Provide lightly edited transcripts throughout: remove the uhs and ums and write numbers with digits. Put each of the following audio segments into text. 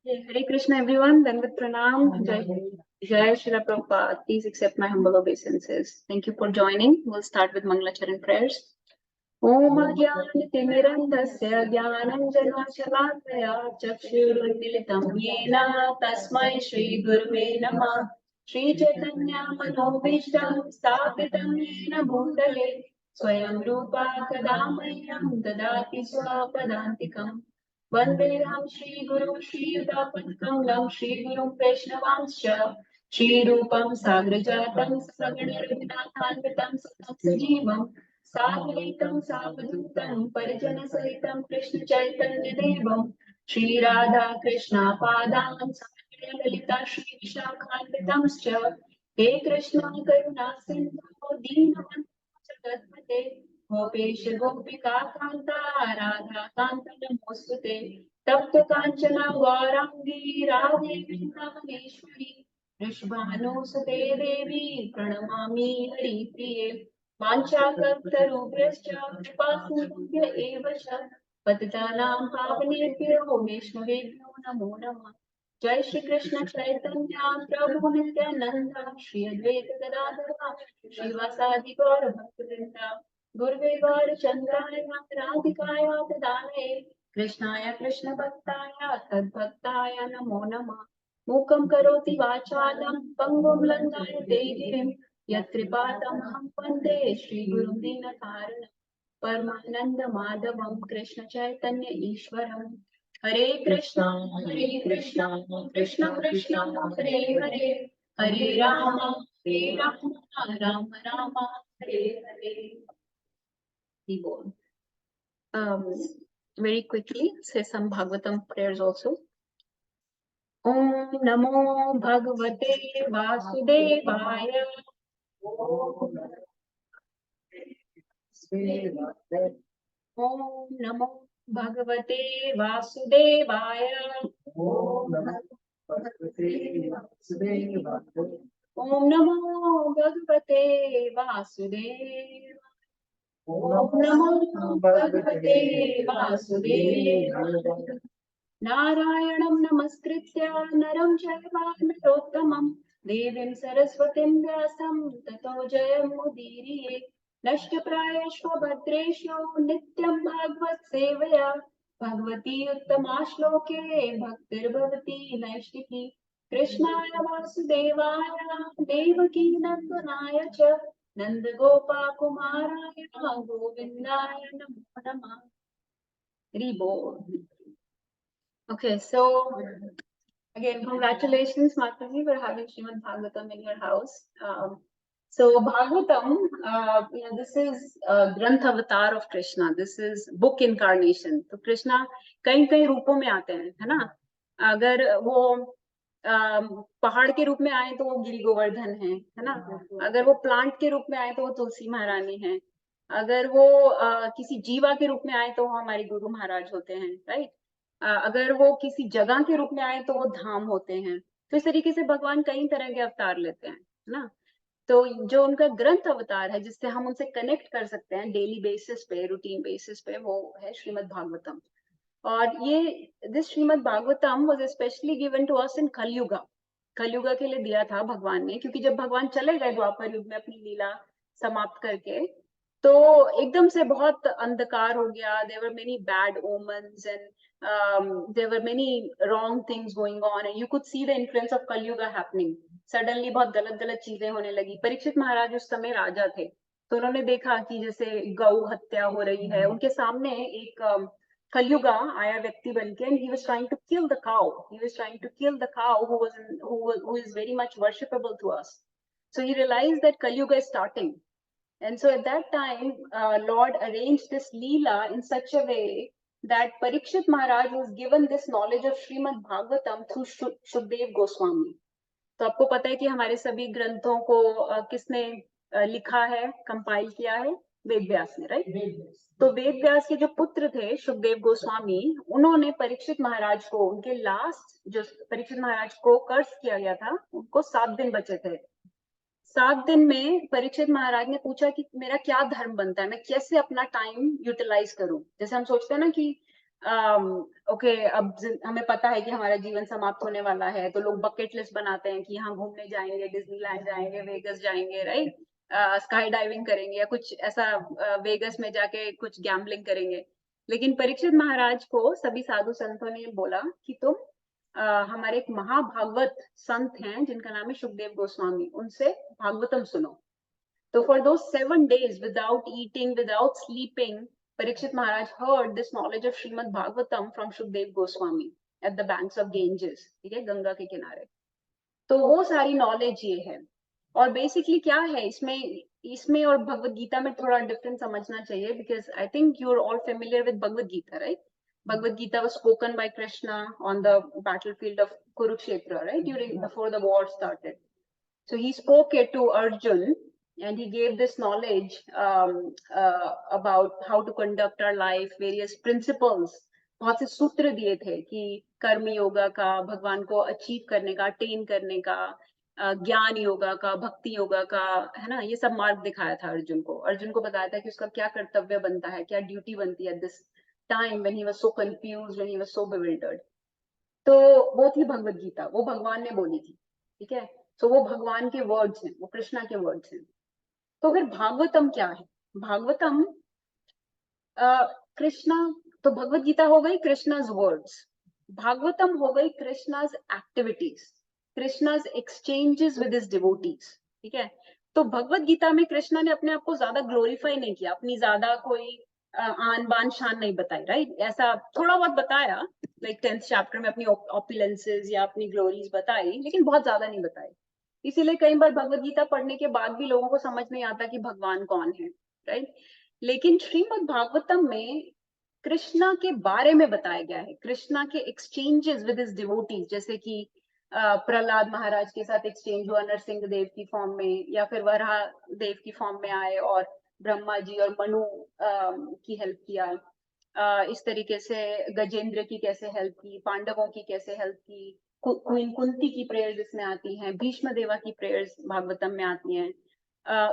Hare Krishna everyone, Dandavat Pranam, Jai Shri Prabhupada. Please accept my humble obeisances. Thank you for joining. We'll start with Mangalacharan prayers. Om Ajnanatimirandasya Jnananjanashalakaya Chakshurunmilitam Yena Tasmai Shri Gurave Namah. Shri Chaitanya Manobishtam Sthapitam Yena Bhutale Swayam Rupa Kadamahyam Dadati Swapadantikam Vandeham Shri Guru Shri Yudapadkamlam Shri Guru Vaishnavanscha Shri Rupam Sagrajatam Sagana Raghunathanvitam Satam Sajivam साद्वैतं सावधूतं परिजनसहितं Krishna Chaitanya देवं श्री राधा कृष्णा पादान् ललिता श्री विशाखान्वितंश्च हे कृष्ण करुणा सिन्धो दीनबन्धो जगत्पते गोपेश गोपिका कान्ता राधा कान्त नमोस्तुते तप्त काञ्चन गौराङ्गी राधे वृन्दावनेश्वरी वृषभानुसुते देवी प्रणमामि हरिप्रिये वाञ्छाकल्पतरुभ्यश्च कृपासिन्धुभ्य एव च पतितानां पावनेभ्यो वैष्णवेभ्यो नमो नमः। जय श्री कृष्ण चैतन्य प्रभु नित्यानंद श्री अद्वैत गदाधर श्रीवासादि गौर भक्तवृंद गुरुवे गौरचंद्राय राधिकाय तदालये कृष्णाय कृष्ण भक्ताय तद्भक्ताय नमो नमः। मूकं करोति वाचालं पंगुं लङ्घयते गिरिं यत्कृपातमहं वन्दे श्रीगुरुं दीनकारणं परमानंद माधवं कृष्ण चैतन्य ईश्वरं। हरे Krishna Krishna Krishna Hare Hare Hare Ram Ram Ram Hare Hare. Very quickly say some Bhagavatam prayers also. Om Namo Bhagavate Vasudevaya. Om Namo Bhagavate Vasudevaya. Om Namo Bhagavate Vasudevaya. Om Namo Bhagavate Vasudevaya. नारायणं नमस्कृत्य नरं चैव नरोत्तमं देवीं सरस्वतीं व्यासं ततो जयमुदीरये। नष्टप्रायेषु भद्रेषु नित्यं भागवत सेवया भगवती उत्तमा श्लोके भक्तिर्भवति नैष्टिकी। कृष्णाय वासुदेवाय देवकी नन्दनाय च नन्दगोपाकुमाराय गोविन्दाय नमो नमः। हरि बोल। Okay, so again, congratulations, Mataji, for having Srimad Bhagavatam in your house. So Bhagavatam, this is Granth Avatar of Krishna. This is book incarnation. तो कृष्णा कई कई रूपों में आते हैं, है ना? अगर वो पहाड़ के रूप में आए तो वो गिरि गोवर्धन है ना? अगर वो प्लांट के रूप में आए तो वो तुलसी महारानी है। अगर वो किसी जीवा के रूप में आए तो वो हमारे गुरु महाराज होते हैं, राइट? अगर वो किसी जगह के रूप में आए तो वो धाम होते हैं। तो इस तरीके से भगवान कई तरह के अवतार लेते हैं, है ना? तो जो उनका ग्रंथ अवतार है जिससे हम उनसे कनेक्ट कर सकते हैं डेली बेसिस पे, रूटीन बेसिस पे, वो है श्रीमद् भागवतम। और ये this Shrimad Bhagavatam was specially given to us in Kaliyuga. Kaliyuga के लिए दिया था भगवान ने, क्योंकि जब भगवान चले गए द्वापर युग में अपनी लीला समाप्त करके, तो एकदम से बहुत अंधकार हो गया। There were many bad omens and there were many wrong things going on and you could see the influence of Kaliyuga happening. Suddenly बहुत गलत गलत चीजें होने लगी। परीक्षित महाराज उस समय राजा थे, तो उन्होंने देखा कि जैसे गौ हत्या हो रही है। उनके सामने एक कलयुगा आया व्यक्ति बनके, and he was trying to kill the cow. He was trying to kill the cow who is very much worshipable to us. So he realized that Kalyuga is starting. And so at that time, Lord arranged this Leela in such a way that Parikshit Maharaj was given this knowledge of Srimad Bhagavatam through Shukdev Goswami. तो आपको पता है कि हमारे सभी ग्रंथों को किसने लिखा है, कंपाइल किया है? वेद व्यास ने, राइट? तो वेद व्यास के जो पुत्र थे शुकदेव गोस्वामी, उन्होंने परीक्षित महाराज को, उनके लास्ट जो परीक्षित महाराज को कर्स किया गया था, उनको 7 दिन बचे थे। 7 दिन में परीक्षित महाराज ने पूछा कि मेरा क्या धर्म बनता है, मैं कैसे अपना टाइम यूटिलाइज करूं। जैसे हम सोचते हैं ना कि ओके अब हमें पता है कि हमारा जीवन समाप्त होने वाला है, तो लोग बकेट लिस्ट बनाते हैं कि यहाँ घूमने जाएंगे, डिज्नीलैंड जाएंगे, वेगस जाएंगे, राइट, स्काई डाइविंग करेंगे या कुछ ऐसा, वेगस में जाके कुछ गैम्बलिंग करेंगे। लेकिन परीक्षित महाराज को सभी साधु संतों ने बोला कि तुम हमारे एक महाभागवत संत हैं जिनका नाम है सुखदेव गोस्वामी, उनसे भागवतम सुनो। So for those 7 days, without eating, without sleeping, Parikshit Maharaj heard this knowledge of Srimad Bhagavatam from Shukdev Goswami at the banks of Ganges, ठीक है, गंगा के किनारे। तो वो सारी नॉलेज ये है। और बेसिकली क्या है इसमें और भगवत गीता में थोड़ा डिफरेंस समझना चाहिए, because I think you are all familiar with Bhagavad Gita, right? Bhagavad Gita was spoken by Krishna on the battlefield of Kurukshetra, right? Before the war started. So he spoke it to Arjun, and he gave this knowledge about how to conduct our life, various principles. बहुत से सूत्र दिए थे कि कर्म योगा का, भगवान को अचीव करने का, अटेन करने का, ज्ञान योगा का, भक्ति योगा का, है ना, ये सब मार्ग दिखाया था अर्जुन को। अर्जुन को बताया था कि उसका क्या कर्तव्य बनता है, क्या ड्यूटी बनती है this time when he was so confused, when he was so bewildered. तो वो थी भगवत गीता, वो भगवान ने बोली थी, ठीक है। तो वो भगवान के वर्ड्स हैं, वो कृष्णा के वर्ड्स हैं। तो फिर भागवतम क्या है? भागवतम कृष्णा, तो भगवत गीता हो गई कृष्णाज वर्ड्स, भागवतम हो गई Krishna's activities, Krishna's exchanges with his devotees, ठीक है। तो भगवत गीता में कृष्णा ने अपने आप को ज्यादा ग्लोरीफाई नहीं किया, अपनी ज्यादा कोई आन बान शान नहीं बताई, राइट? ऐसा थोड़ा बहुत बताया, लाइक 10th चैप्टर में अपनी ऑपुलेंसेस या अपनी ग्लोरीज बताई, लेकिन बहुत ज्यादा नहीं बताई। इसीलिए कई बार भगवत गीता पढ़ने के बाद भी लोगों को समझ नहीं आता कि भगवान कौन है, राइट? लेकिन श्रीमद् भागवतम में कृष्णा के बारे में बताया गया है, कृष्णा के एक्सचेंजेस विद हिज डिवोटीज, जैसे कि प्रहलाद महाराज के साथ एक्सचेंज हुआ नरसिंह देव की फॉर्म में, या फिर वराह देव की फॉर्म में आए और ब्रह्मा जी और मनु की हेल्प किया। इस तरीके से गजेंद्र की कैसे हेल्प की, पांडवों की कैसे हेल्प की, क्वीन कुंती की प्रेयर्स इसमें आती हैं, भीष्म देवा की प्रेयर्स भागवतम में आती हैं।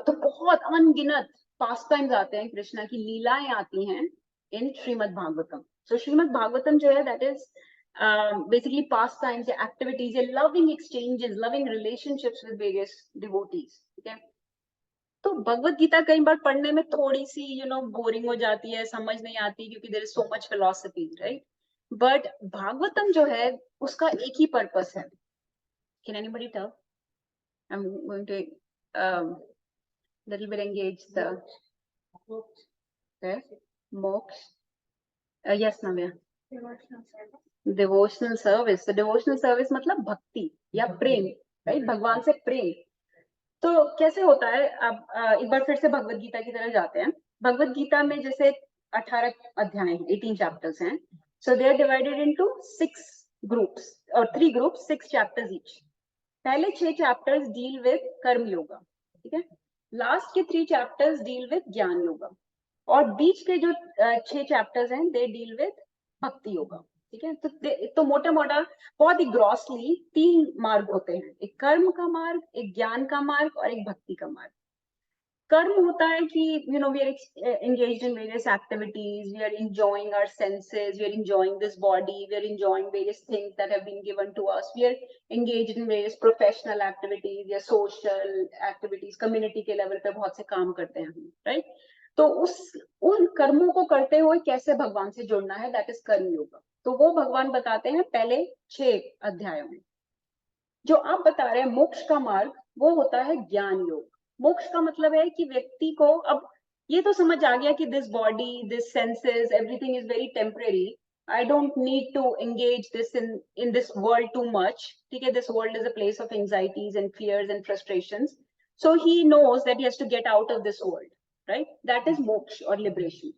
तो बहुत अनगिनत पास्ट टाइम्स आते हैं, कृष्णा की लीलाएं आती हैं इन श्रीमद् भागवतम। सो श्रीमद् भागवतम जो है that is basically pastimes, activities, loving exchanges, loving relationships with various devotees, ठीक है। तो भगवत गीता कई बार पढ़ने में थोड़ी सी बोरिंग हो जाती है, समझ नहीं आती, क्योंकि there is so much philosophy, right? But Bhagavatam जो है उसका एक ही पर्पस है। Can anybody tell? I am going to little bit engage the moksha. Yes, Navya. Devotional service. So devotional service मतलब भक्ति या प्रेम, राइट? भगवान से प्रेम। तो कैसे होता है? अब एक बार फिर से भगवत गीता की तरफ जाते हैं। भगवत गीता में जैसे 18 अध्याय हैं, 18 चैप्टर्स हैं। So they are divided into 6 groups और 3 ग्रुप्स, 6 चैप्टर्स ईच। पहले 6 चैप्टर्स डील विद कर्म योगा, ठीक है। लास्ट के 3 चैप्टर्स डील विद ज्ञान योगा, और बीच के जो 6 चैप्टर्स हैं दे डील विद भक्ति योगा, ठीक है। तो मोटा मोटा बहुत ही ग्रॉसली 3 मार्ग होते हैं, एक कर्म का मार्ग, एक ज्ञान का मार्ग और एक भक्ति का मार्ग। कर्म होता है कि we are engaged in various activities, we are enjoying our senses, we are enjoying this body, we are enjoying various things that have been given to us, we are engaged in various professional activities या social activities, community के level पे बहुत से काम करते हैं हम, right? तो उन कर्मों को करते हुए कैसे भगवान से जुड़ना है, दैट इज कर्म योगा। तो वो भगवान बताते हैं पहले 6 अध्यायों में। जो आप बता रहे हैं मोक्ष का मार्ग, वो होता है ज्ञान योग। मोक्ष का मतलब है कि व्यक्ति को अब ये तो समझ आ गया कि this body, this senses, everything is very temporary, I don't need to engage this in this world too much, ठीक है। This world is a place of anxieties and fears and frustrations, so he knows that he has to get out of this world, right? That is moksha or liberation.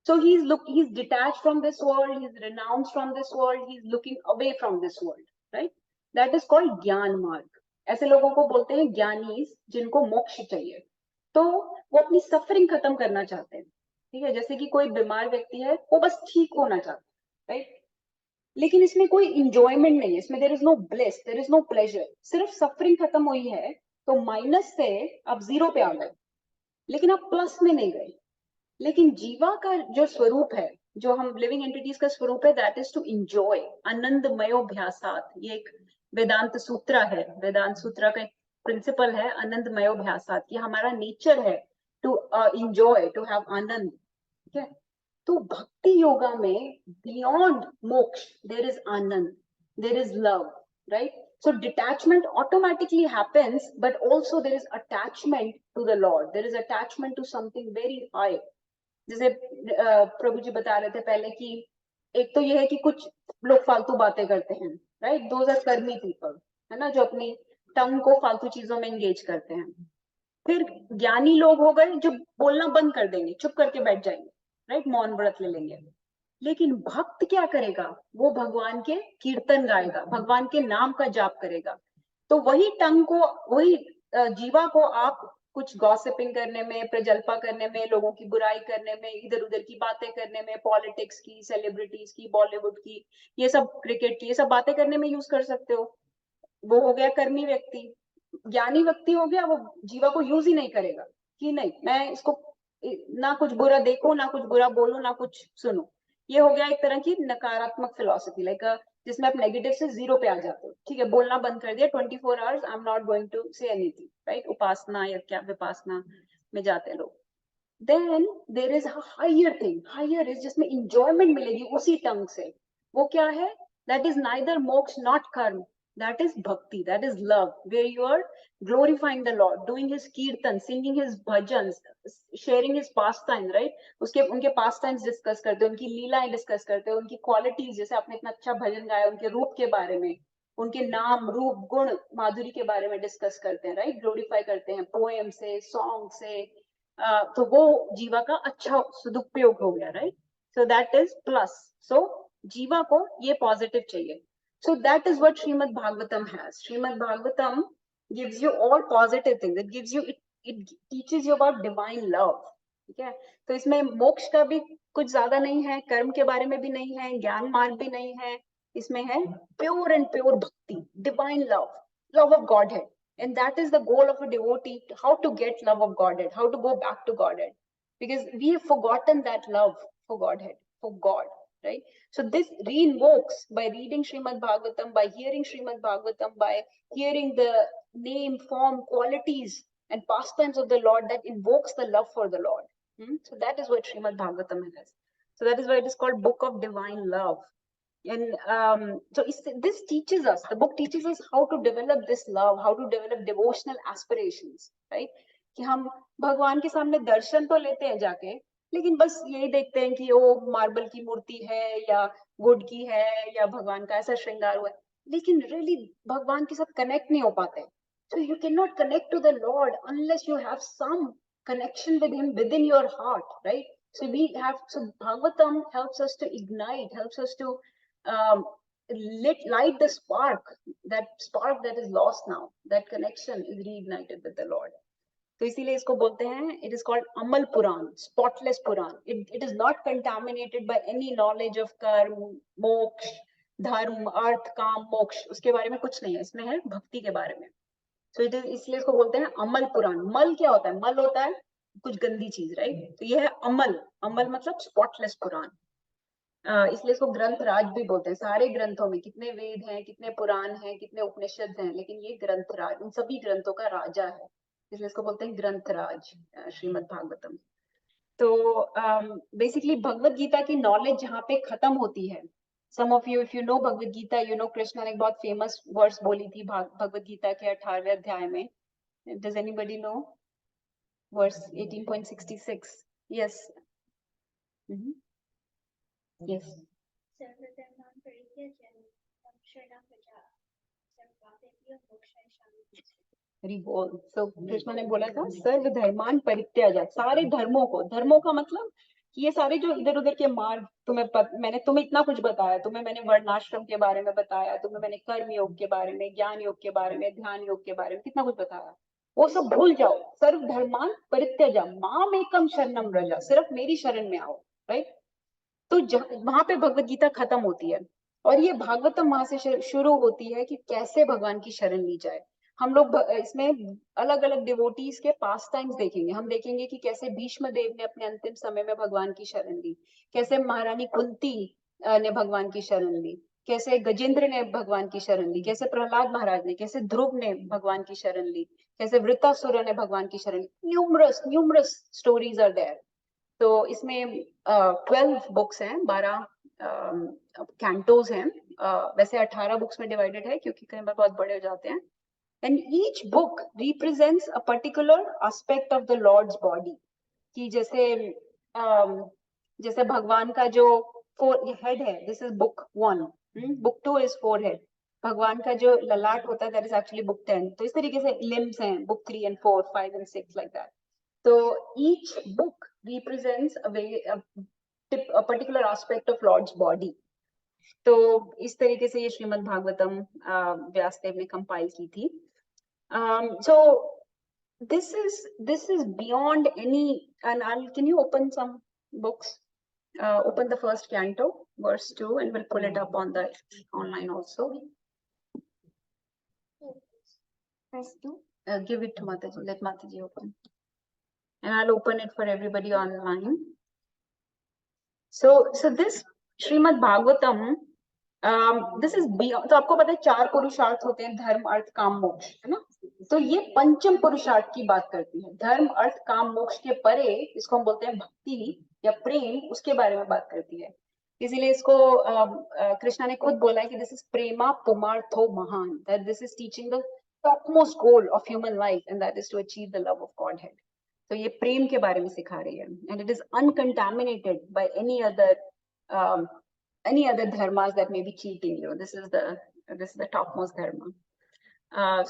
So he's detached from this world, he's renounced from this world, he's looking away from this world, right? That is called ज्ञान मार्ग। ऐसे लोगों को बोलते हैं ज्ञानी, जिनको मोक्ष चाहिए। तो वो अपनी सफरिंग खत्म करना चाहते हैं, ठीक है। जैसे कि कोई बीमार व्यक्ति है, वो बस ठीक होना चाहता है, राइट? लेकिन इसमें कोई इंजॉयमेंट नहीं है, इसमें there is no bliss, there is no pleasure, सिर्फ सफरिंग खत्म हुई है। तो माइनस से आप 0 पे आ गए, लेकिन आप प्लस में नहीं गए। लेकिन जीवा का जो स्वरूप है, जो हम लिविंग एंटिटीज का स्वरूप है, दैट इज टू इंजॉय, आनंदमयोभ्यासात। ये एक वेदांत सूत्र है, वेदांत सूत्र का एक प्रिंसिपल है आनंदमयोभ्यासात। ये हमारा नेचर है to enjoy, to have anand. ठीक है, तो भक्ति योगा में beyond moksha there is anand, there is love, right? So detachment automatically happens, but also there is attachment to the Lord. There is attachment to something very high. जैसे प्रभु जी बता रहे थे पहले कि एक तो ये है कि कुछ लोग फालतू बातें करते हैं, राइट? दोज आर कर्मी पीपल, है ना, जो अपनी टंग को फालतू चीजों में एंगेज करते हैं। फिर ज्ञानी लोग हो गए जो बोलना बंद कर देंगे, चुप करके बैठ जाएंगे, राइट? मौन व्रत ले लेंगे। लेकिन भक्त क्या करेगा? वो भगवान के कीर्तन गाएगा, भगवान के नाम का जाप करेगा। तो वही टंग को, वही जीवा को आप कुछ गॉसिपिंग करने में, प्रजल्पा करने में, लोगों की बुराई करने में, इधर उधर की बातें करने में, पॉलिटिक्स की, सेलिब्रिटीज की, बॉलीवुड की, ये सब, क्रिकेट की, ये सब बातें करने में यूज कर सकते हो। वो हो गया कर्मी व्यक्ति। ज्ञानी व्यक्ति हो गया, वो जीवा को यूज ही नहीं करेगा कि नहीं मैं इसको ना कुछ बुरा देखूं, ना कुछ बुरा बोलूं, ना कुछ सुनूं। ये हो गया एक तरह की नकारात्मक फिलॉसफी, लाइक जिसमें आप नेगेटिव से जीरो पे आ जाते हो। ठीक है, बोलना बंद कर दिया, 24 hours I am not going to say anything, right? उपासना या क्या विपासना में जाते हैं लोग। Then there is higher thing, higher is जिसमें इंजॉयमेंट मिलेगी उसी टंग से। वो क्या है? That is neither moksha not karma, that is bhakti, that is love, where you are glorifying the Lord, doing his kirtan, singing his bhajans, sharing his pastime, right? उसके उनके pastimes discuss करते हो, उनकी लीलाएं डिस्कस करते हो, उनकी क्वालिटीज, जैसे आपने इतना अच्छा भजन गाया, उनके रूप के बारे में, उनके नाम, रूप, गुण, माधुरी के बारे में डिस्कस करते हैं, राइट? ग्लोरीफाई करते हैं पोएम से, सॉन्ग से। तो वो जीवा का अच्छा सदुपयोग हो गया, right? So that is plus. So जीवा को ये पॉजिटिव चाहिए। So that is what Srimad Bhagavatam has. Srimad Bhagavatam gives you all positive things. It gives you, it teaches you about divine love. ठीक है, तो इसमें मोक्ष का भी कुछ ज्यादा नहीं है, कर्म के बारे में भी नहीं है, ज्ञान मार्ग भी नहीं है। इसमें है प्योर एंड प्योर भक्ति, divine love, love of godhead, and that is the goal of a devotee, how to get love of Godhead, how to go back to Godhead, because we have forgotten that love for Godhead, for God, right? So this reinvokes by reading Srimad Bhagavatam, by hearing Srimad Bhagavatam, by hearing the name, form, qualities and pastimes of the Lord, that invokes the love for the Lord. So that is what Srimad Bhagavatam is. So that is why it is called Book of Divine Love. And so this teaches us, the book teaches us how to develop this love, how to develop devotional aspirations, right? कि हम भगवान के सामने दर्शन तो लेते हैं जाके, लेकिन बस यही देखते हैं कि वो मार्बल की मूर्ति है या वुड की है या भगवान का ऐसा श्रृंगार हुआ है, लेकिन रियली भगवान के साथ कनेक्ट नहीं हो पाते। So you cannot connect to the Lord unless you have some connection with him within your heart, right? So so Bhagavatam helps us to ignite, helps us to light the spark that is lost now. That connection is reignited with the Lord. तो इसीलिए इसको बोलते हैं, it is called Amal Puran, spotless Puran. It is not contaminated by any knowledge of karma, moksha, धर्म, अर्थ, काम, मोक्ष, उसके बारे में कुछ नहीं है। इसमें है भक्ति के बारे में। So it is, इसलिए इसको बोलते हैं अमल पुराण। मल क्या होता है? मल होता है कुछ गंदी चीज, राइट? तो ये है अमल, अमल मतलब स्पॉटलेस पुराण। इसलिए इसको ग्रंथ राज भी बोलते हैं। सारे ग्रंथों में कितने वेद हैं, कितने पुराण हैं, कितने उपनिषद हैं, लेकिन ये ग्रंथ राज उन सभी ग्रंथों का राजा है, इसलिए इसको बोलते हैं ग्रंथ राज, श्रीमद् भागवतम। तो बेसिकली भगवत गीता की नॉलेज जहाँ पे खत्म होती है, some of you if you know Bhagavad Gita, you know Krishna ने एक बहुत फेमस वर्स बोली थी भगवत गीता के 18वें अध्याय में। Does anybody know verse 18.66? Yes, yes. तो कृष्ण ने बोला था सर्व धर्मान परित्याज्य, सारे धर्मों को, धर्मों का मतलब कि ये सारे जो इधर उधर के मार्ग, मैंने तुम्हें इतना कुछ बताया, तुम्हें मैंने वर्णाश्रम के बारे में बताया, तुम्हें मैंने कर्म योग के बारे में, ज्ञान योग के बारे में, ध्यान योग के बारे में कितना कुछ बताया, वो सब भूल जाओ। सर्व धर्मान परित्याज्य माम एकम शरणम व्रज, सिर्फ मेरी शरण में आओ, राइट? तो वहां पे भगवत गीता खत्म होती है, और ये भागवतम वहां से शुरू होती है कि कैसे भगवान की शरण ली जाए। हम लोग इसमें अलग अलग डिवोटीज के पास टाइम्स देखेंगे। हम देखेंगे कि कैसे भीष्म देव ने अपने अंतिम समय में भगवान की शरण ली, कैसे महारानी कुंती ने भगवान की शरण ली, कैसे गजेंद्र ने भगवान की शरण ली, कैसे प्रहलाद महाराज ने, कैसे ध्रुव ने भगवान की शरण ली, कैसे वृत्तासुर ने भगवान की शरण ली। Numerous numerous stories are there. तो इसमें 12 बुक्स हैं, 12 कैंटोज हैं। वैसे 18 बुक्स में डिवाइडेड है क्योंकि कई बार बहुत बड़े हो जाते हैं। And each book represents a particular aspect of the Lord's body. कि जैसे भगवान का जो हेड है, this is book 1. book 2 is forehead. भगवान का जो ललाट होता है, that is actually book 10. तो इस तरीके से limbs हैं, book 3 and 4, 5 and 6 like that. So each book represents a particular aspect of Lord's body. तो इस तरीके से ये श्रीमद् भागवतम व्यासदेव ने कंपाइल की थी. So this is beyond any, and can you open some books? Open the first canto, verse 2, and we'll pull it up on the online also. Verse 2. Give it to Mataji. Let Mataji open, and I'll open it for everybody online. So this Srimad Bhagavatam, this is beyond. तो आपको पता है 4 पुरुषार्थ होते हैं, धर्म अर्थ काम मोक्ष, है ना? तो ये पंचम पुरुषार्थ की बात करती है। धर्म अर्थ काम मोक्ष के परे इसको हम बोलते हैं भक्ति या प्रेम, उसके बारे में बात करती है। इसीलिए इसको कृष्णा ने खुद बोला है कि दिस इज प्रेमा पुमार्थो महान, that this is teaching the topmost goal of human life, and that is to achieve the love of Godhead. तो ये प्रेम के बारे में सिखा रही है, and it is uncontaminated by any other dharmas that may be cheating you. This is the topmost dharma.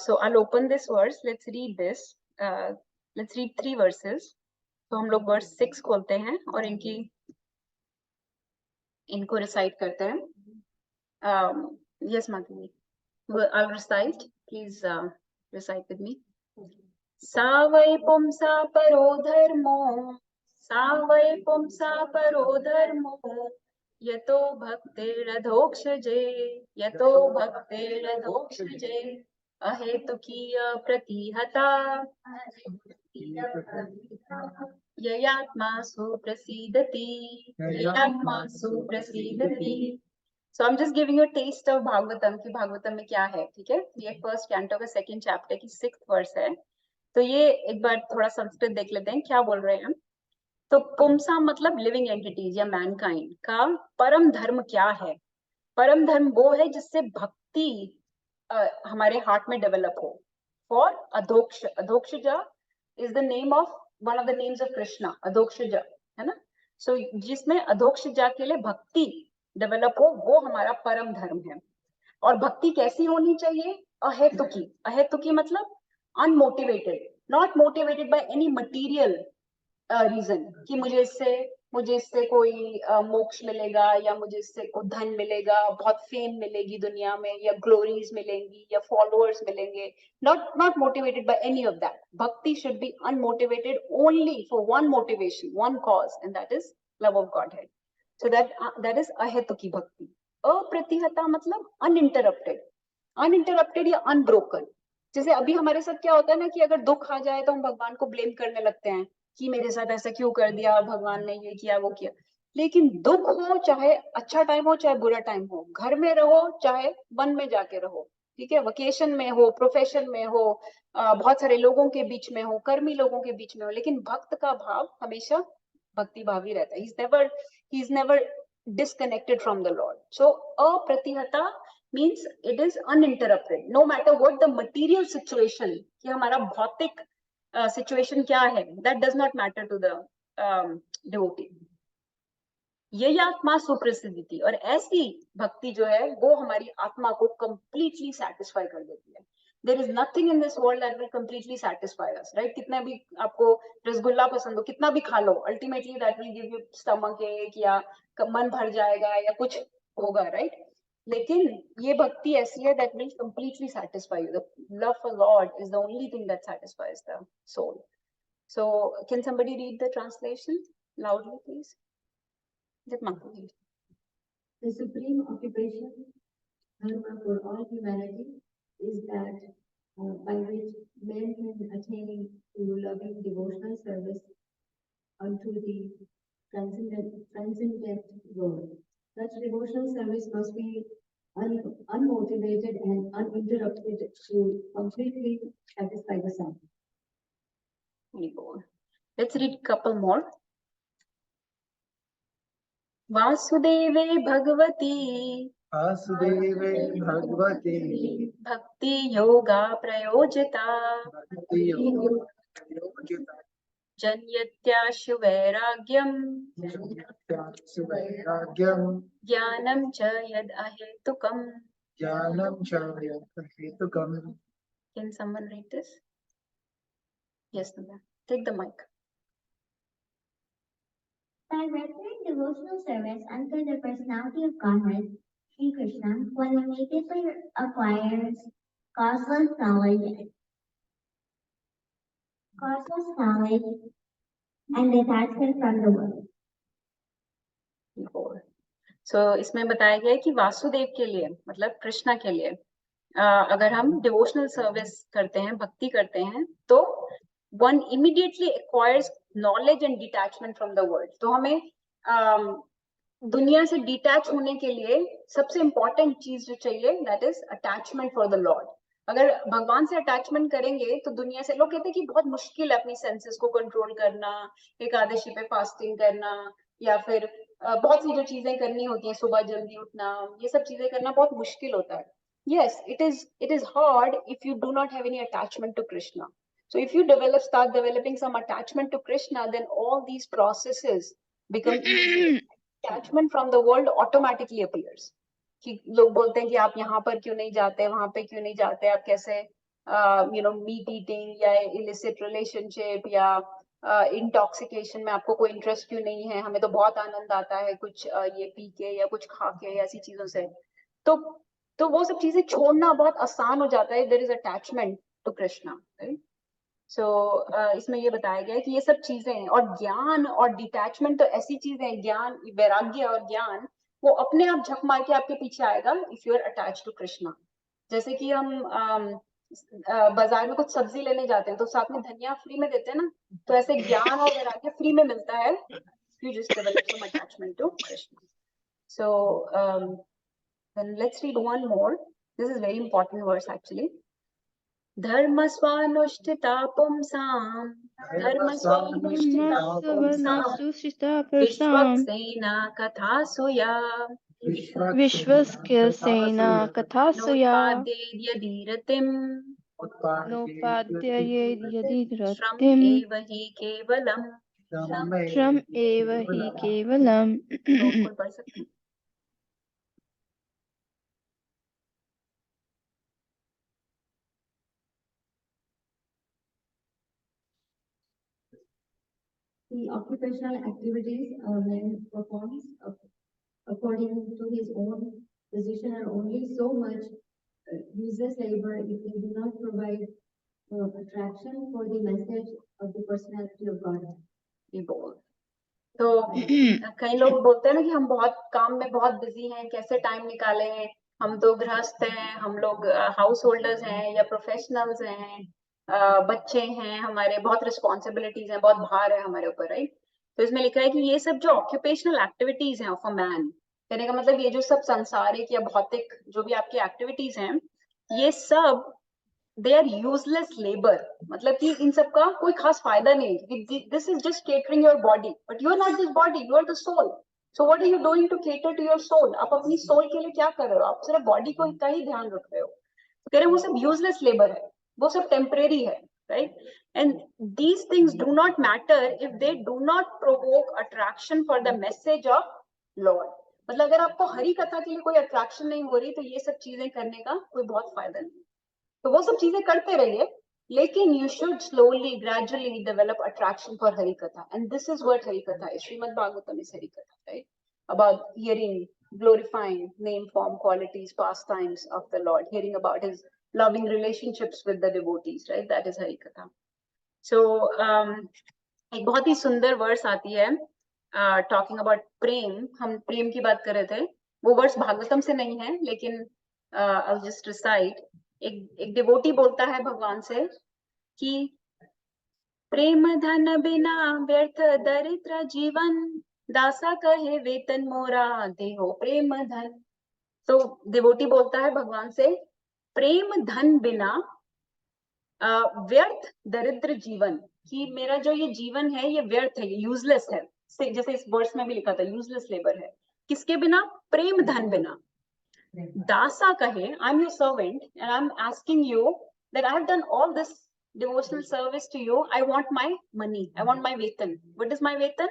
So I'll open this verse. Let's read this. Let's read 3 verses. तो हम लोग verse 6 खोलते हैं और इनको recite करते हैं. Yes, Madhuri. I'll recite. Please recite with me. सा वै पुंसा परो धर्मो, सा वै पुंसा परो धर्मो, यतो भक्तिरधोक्षजे, यतो भक्तिरधोक्षजे, अहेतुकीय प्रतिहता, ययात्मासु प्रसीदति, ययात्मासु प्रसीदति. So I'm just giving you a taste of Bhagavatam कि भागवतम में क्या है, ठीक है? ये फर्स्ट कैंटो का सेकंड चैप्टर की 6th वर्स है. तो ये एक बार थोड़ा संस्कृत देख लेते हैं क्या बोल रहे हैं हम. तो पुंसा मतलब लिविंग एंटिटीज या मैनकाइंड का परम धर्म क्या है? परम धर्म वो है जिससे भक्ति हमारे हार्ट में डेवलप हो. For Adhoksha, Adhokshaja is the name of one of the names of Krishna, Adhokshaja, है ना? सो जिसमें अधोक्षजा के लिए भक्ति डेवलप हो, वो हमारा परम धर्म है. और भक्ति कैसी होनी चाहिए? अहेतुकी. अहेतुकी मतलब unmotivated, not motivated by any material reason कि मुझे इससे कोई मोक्ष मिलेगा, या मुझे इससे कोई धन मिलेगा, बहुत फेम मिलेगी दुनिया में, या ग्लोरीज मिलेंगी, या फॉलोअर्स मिलेंगे. not motivated by any of that. Bhakti should be unmotivated, only for one motivation, one cause, and that is love of Godhead. So that is ahetuki bhakti. अप्रतिहता मतलब अनइंटरप्टेड, अनइंटरप्टेड या unbroken. जैसे अभी हमारे साथ क्या होता है ना कि अगर दुख आ जाए तो हम भगवान को ब्लेम करने लगते हैं कि मेरे साथ ऐसा क्यों कर दिया, भगवान ने ये किया वो किया. लेकिन दुख हो, चाहे अच्छा टाइम हो चाहे बुरा टाइम हो, घर में रहो चाहे वन में जाके रहो, ठीक है, वेकेशन में हो, प्रोफेशन में हो, बहुत सारे लोगों के बीच में हो, कर्मी लोगों के बीच में हो, लेकिन भक्त का भाव हमेशा भक्ति भाव ही रहता है. he is never disconnected from the Lord. So apratihata means it is uninterrupted no matter what the material situation, कि हमारा भौतिक situation क्या है, that does not matter to the devotee. यही आत्मा सुप्रसिद्धि, और ऐसी भक्ति जो है वो हमारी आत्मा को completely satisfy कर देती है. There is nothing in this world that will completely satisfy us, right? कितना भी आपको रसगुल्ला पसंद हो, कितना भी खा लो, ultimately that will give you stomach ache या मन भर जाएगा या कुछ होगा, right? लेकिन ये भक्ति ऐसी है that will completely satisfy you. The love for God is the only thing that satisfies the soul. So can somebody read the translation loudly, please? The supreme occupation, dharma for all humanity, is that by which men can attain to loving devotional service unto the transcendent Lord. Such devotional service must be unmotivated and uninterrupted to completely satisfy the self. Let's read a couple more. वासुदेवे Bhagwati वासुदेवे Bhagwati भक्ति योगा प्रयोजिता जन्यत्याशु वैराग्यम ज्ञानम च यद अहेतुकम. Can someone read this? Yes, Nanda. Take the mic. By rendering devotional service unto the personality of Godhead, Sri Krishna, one immediately acquires causeless knowledge and detachment from the world. So इसमें बताया गया है कि वासुदेव के लिए मतलब कृष्णा के लिए अगर हम डिवोशनल सर्विस करते हैं, भक्ति करते हैं, तो one immediately acquires knowledge and detachment from the world. तो हमें दुनिया से डिटैच होने के लिए सबसे इम्पोर्टेंट चीज जो चाहिए that is attachment for the Lord. अगर भगवान से अटैचमेंट करेंगे तो दुनिया से, लोग कहते हैं कि बहुत मुश्किल है अपनी सेंसेस को कंट्रोल करना, एकादशी पे फास्टिंग करना, या फिर बहुत सी जो चीजें करनी होती हैं, सुबह जल्दी उठना, ये सब चीजें करना बहुत मुश्किल होता है. Yes, it is hard if you do not have any attachment to Krishna. So if you start developing some attachment to Krishna, then all these processes become easier. Attachment from the world automatically appears. कि लोग बोलते हैं कि आप यहाँ पर क्यों नहीं जाते, वहां पे क्यों नहीं जाते, आप कैसे मीट ईटिंग या इलिसिट रिलेशनशिप या इंटॉक्सिकेशन में आपको कोई इंटरेस्ट क्यों नहीं है, हमें तो बहुत आनंद आता है कुछ ये पी के या कुछ खा के ऐसी चीजों से. तो वो सब चीजें छोड़ना बहुत आसान हो जाता है. There is attachment to Krishna, right. So इसमें ये बताया गया है कि ये सब चीजें हैं, और ज्ञान और डिटैचमेंट तो ऐसी चीजें हैं, ज्ञान, वैराग्य और ज्ञान वो अपने आप झक मार के आपके पीछे आएगा if you are attach to Krishna. जैसे कि हम बाजार में कुछ सब्जी लेने जाते हैं तो साथ में धनिया फ्री में देते हैं ना, तो ऐसे ज्ञान और वैराग्य फ्री में मिलता है, you just develop some attachment to Krishna. So then let's read one more. This is very important verse actually. धर्म स्वानुष्ठिता पुंसां विश्वक्सेना कथासु या विश्वक्सेना कथासु या नोपाद्ययेद्यदि रतिम् एव हि केवलम्. श्रम एव हि केवलम्. पढ़ सकते हैं. The occupational activities a man performs according to his own position are only so much useless labor if they do not provide attraction for the message of the personality of God. तो कई लोग बोलते हैं ना कि हम बहुत काम में बहुत बिजी हैं, कैसे टाइम निकालें, हम तो गृहस्थ हैं, हम लोग हाउस होल्डर्स हैं या प्रोफेशनल्स हैं, बच्चे हैं, हमारे बहुत रिस्पॉन्सिबिलिटीज हैं, बहुत भार है हमारे ऊपर, राइट. तो इसमें लिखा है कि ये सब जो ऑक्यूपेशनल एक्टिविटीज हैं ऑफ अ मैन, कहने का मतलब ये जो सब सांसारिक या भौतिक जो भी आपकी एक्टिविटीज हैं, ये सब दे आर यूजलेस लेबर. मतलब कि इन सब का कोई खास फायदा नहीं. This is just catering your body, but you are not this body, you are the soul. So what are you doing to cater to your soul? आप अपनी सोल के लिए क्या कर रहे हो? आप सिर्फ बॉडी को इतना ही ध्यान रख रहे हो. तो कह रहे हैं वो सब यूजलेस लेबर है, वो सब टेम्परेरी है, right. And these things do not matter if they do not provoke attraction for the message of Lord. मतलब अगर आपको हरि कथा के लिए कोई अट्रैक्शन नहीं हो रही, तो ये सब चीजें करने का कोई बहुत फायदा नहीं. तो वो सब चीजें करते रहिए, लेकिन you should slowly, gradually develop attraction for Hari Katha. And this is what Hari Katha is. Srimad Bhagavatam is Hari Katha, right? About hearing, glorifying name, form, qualities, pastimes of the Lord, hearing about his loving relationships with the devotees, right? That is Hari Katha. So, एक बहुत ही सुंदर verse आती है talking about प्रेम. हम प्रेम की बात कर रहे थे, वो वर्स भागवतम से नहीं है, लेकिन I'll just recite. एक डिवोटी बोलता है भगवान से कि प्रेम धन बिना व्यर्थ दरिद्र जीवन, दासा कहे वेतन मोरा देहो प्रेम धन। तो डिवोटी बोलता है भगवान से, प्रेम धन बिना व्यर्थ दरिद्र जीवन, कि मेरा जो ये जीवन है ये व्यर्थ है, ये यूजलेस है। जैसे इस वर्ष में भी लिखा था यूजलेस लेबर है, किसके बिना? प्रेम धन बिना। दासा कहे, I am your servant and I am asking you that I have done all this devotional service to you. I want my money, I want my वेतन। what is my वेतन?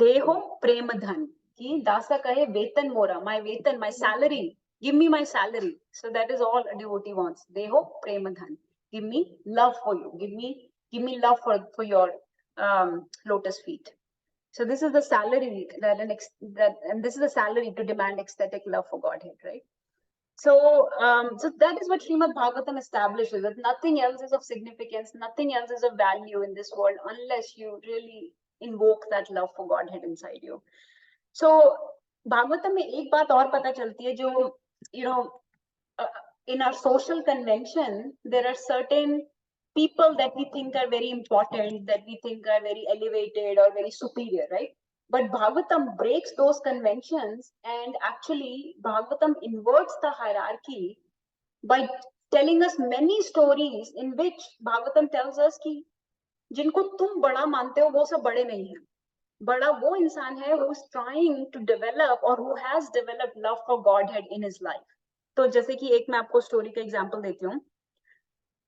देहो प्रेम धन, कि दासा कहे वेतन मोरा, my वेतन, my salary, give me my salary। so that is all a devotee wants, deho prema dhan, give me love for you, give me love for your lotus feet। so this is the salary and this is the salary to demand ecstatic love for Godhead, right? So that is what Srimad Bhagavatam establishes, that nothing else is of significance, nothing else is of value in this world unless you really invoke that love for Godhead inside you। so Bhagavatam में एक बात और पता चलती है, जो in our social convention there are certain people that we think are very important, that we think are very elevated or very superior, right? But Bhagavatam breaks those conventions, and actually Bhagavatam inverts the hierarchy by telling us many stories in which Bhagavatam tells us कि जिनको तुम बड़ा मानते हो वो सब बड़े नहीं हैं, बड़ा वो इंसान है who is trying to develop or who has developed love for Godhead in his life। तो जैसे कि एक मैं आपको स्टोरी का एग्जांपल देती हूँ।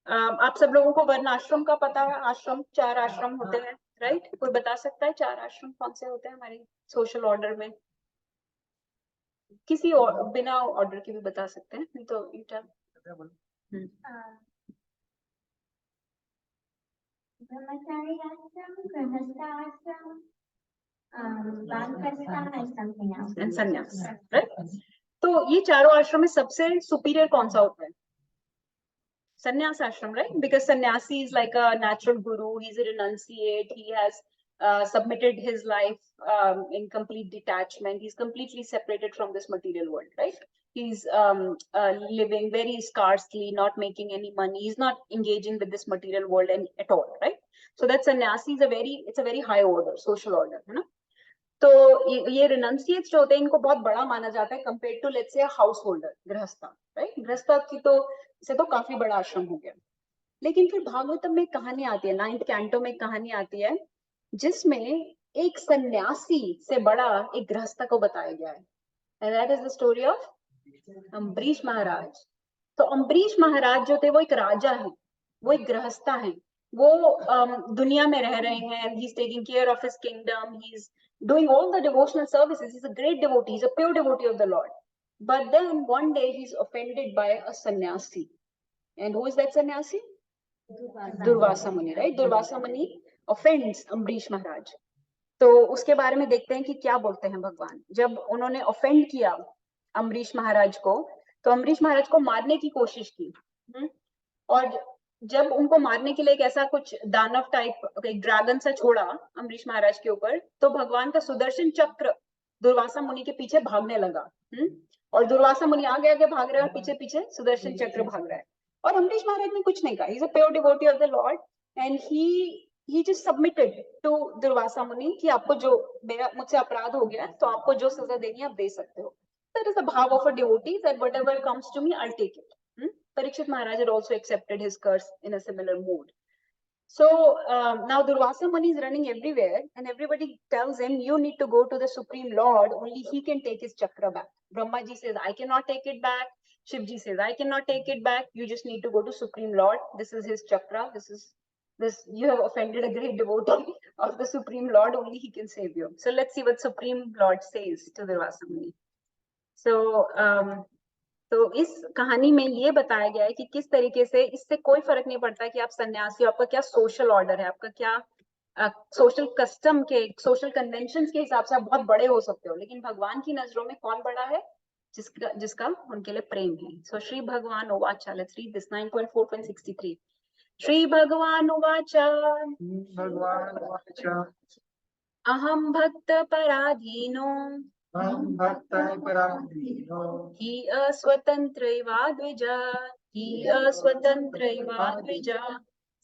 आप सब लोगों को वर्ण आश्रम का पता है, आश्रम 4 आश्रम होते हैं, राइट? कोई बता सकता है 4 आश्रम कौन से होते हैं हमारे सोशल ऑर्डर में? किसी और बिना ऑर्डर के भी बता सकते हैं, नहीं तो you tell. Brahmachari ashram, Grahastha ashram, Vanprastha and something else. And sannyas, right? तो ये चारों आश्रम में सबसे सुपीरियर कौन सा होता है? sannyas ashram, right? Because sannyasi is like a natural guru, he's a renunciate, he has submitted his life in complete detachment, he's completely separated from this material world, right? He's living very scarcely, not making any money, he's not engaging with this material world at all, right? So that sannyasi is it's a very high order, social order, है ना? तो ये renunciates जो होते हैं इनको बहुत बड़ा माना जाता है compared to let's say a householder, गृहस्था, right? गृहस्था की तो इसे तो काफी बड़ा आश्रम हो गया। लेकिन फिर भागवतम में कहानी आती है, 9th कैंटो में कहानी आती है जिसमें एक सन्यासी से बड़ा एक गृहस्थ को बताया गया है, and that is the story of Ambarish महाराज। तो अम्बरीश महाराज जो थे वो एक राजा है, वो एक गृहस्थ है, वो दुनिया में रह रहे हैं, he is taking care of his kingdom, he is doing all the devotional services, he's a great devotee, he's a pure devotee of the Lord. But then one day he's offended by a sannyasi. And who is that sannyasi? Durvasa Muni, right? Durvasa Muni offends Ambrish Maharaj. तो उसके बारे में देखते हैं कि क्या बोलते हैं भगवान। जब उन्होंने ऑफेंड किया अम्बरीश महाराज को, तो अम्बरीश महाराज को मारने की कोशिश की, और जब उनको मारने के लिए एक ऐसा कुछ दानव टाइप एक ड्रैगन सा छोड़ा अम्बरीश महाराज के ऊपर, तो भगवान का सुदर्शन चक्र दुर्वासा मुनि के पीछे भागने लगा, और दुर्वासा मुनि आगे आगे भाग रहे हैं और पीछे पीछे सुदर्शन चक्र भाग रहा है, और अम्बरीश महाराज ने कुछ नहीं कहा, he is a pure devotee of the Lord, and he just submitted to Durvasa मुनि कि आपको जो मुझसे अपराध हो गया तो आपको जो सजा देनी है आप दे सकते हो। That is the bhav of a devotee, that whatever comes to me I'll take it. Parikshit Maharaj had also accepted his curse in a similar mood. So now Durvasa Muni is running everywhere, and everybody tells him you need to go to the Supreme Lord, only he can take his chakra back. Brahma ji says I cannot take it back, Shiv ji says I cannot take it back, you just need to go to Supreme Lord, this is his chakra, you have offended a great devotee of the Supreme Lord, only he can save you. So let's see what Supreme Lord says to Durvasa Muni. तो इस कहानी में ये बताया गया है कि किस तरीके से इससे कोई फर्क नहीं पड़ता कि आप सन्यासी, आपका क्या सोशल ऑर्डर है, आपका क्या सोशल कस्टम के सोशल कन्वेंशंस के हिसाब से आप बहुत बड़े हो सकते हो, लेकिन भगवान की नजरों में कौन बड़ा है? जिसका उनके लिए प्रेम है। सो श्री भगवान उवाच, लेट्स रीड दिस 9.4.63। श्री भगवान उवाच अहम भक्त पराधीनो हि अस्वतंत्रैवा द्विज हि अस्वतन्त्रैवा द्विजा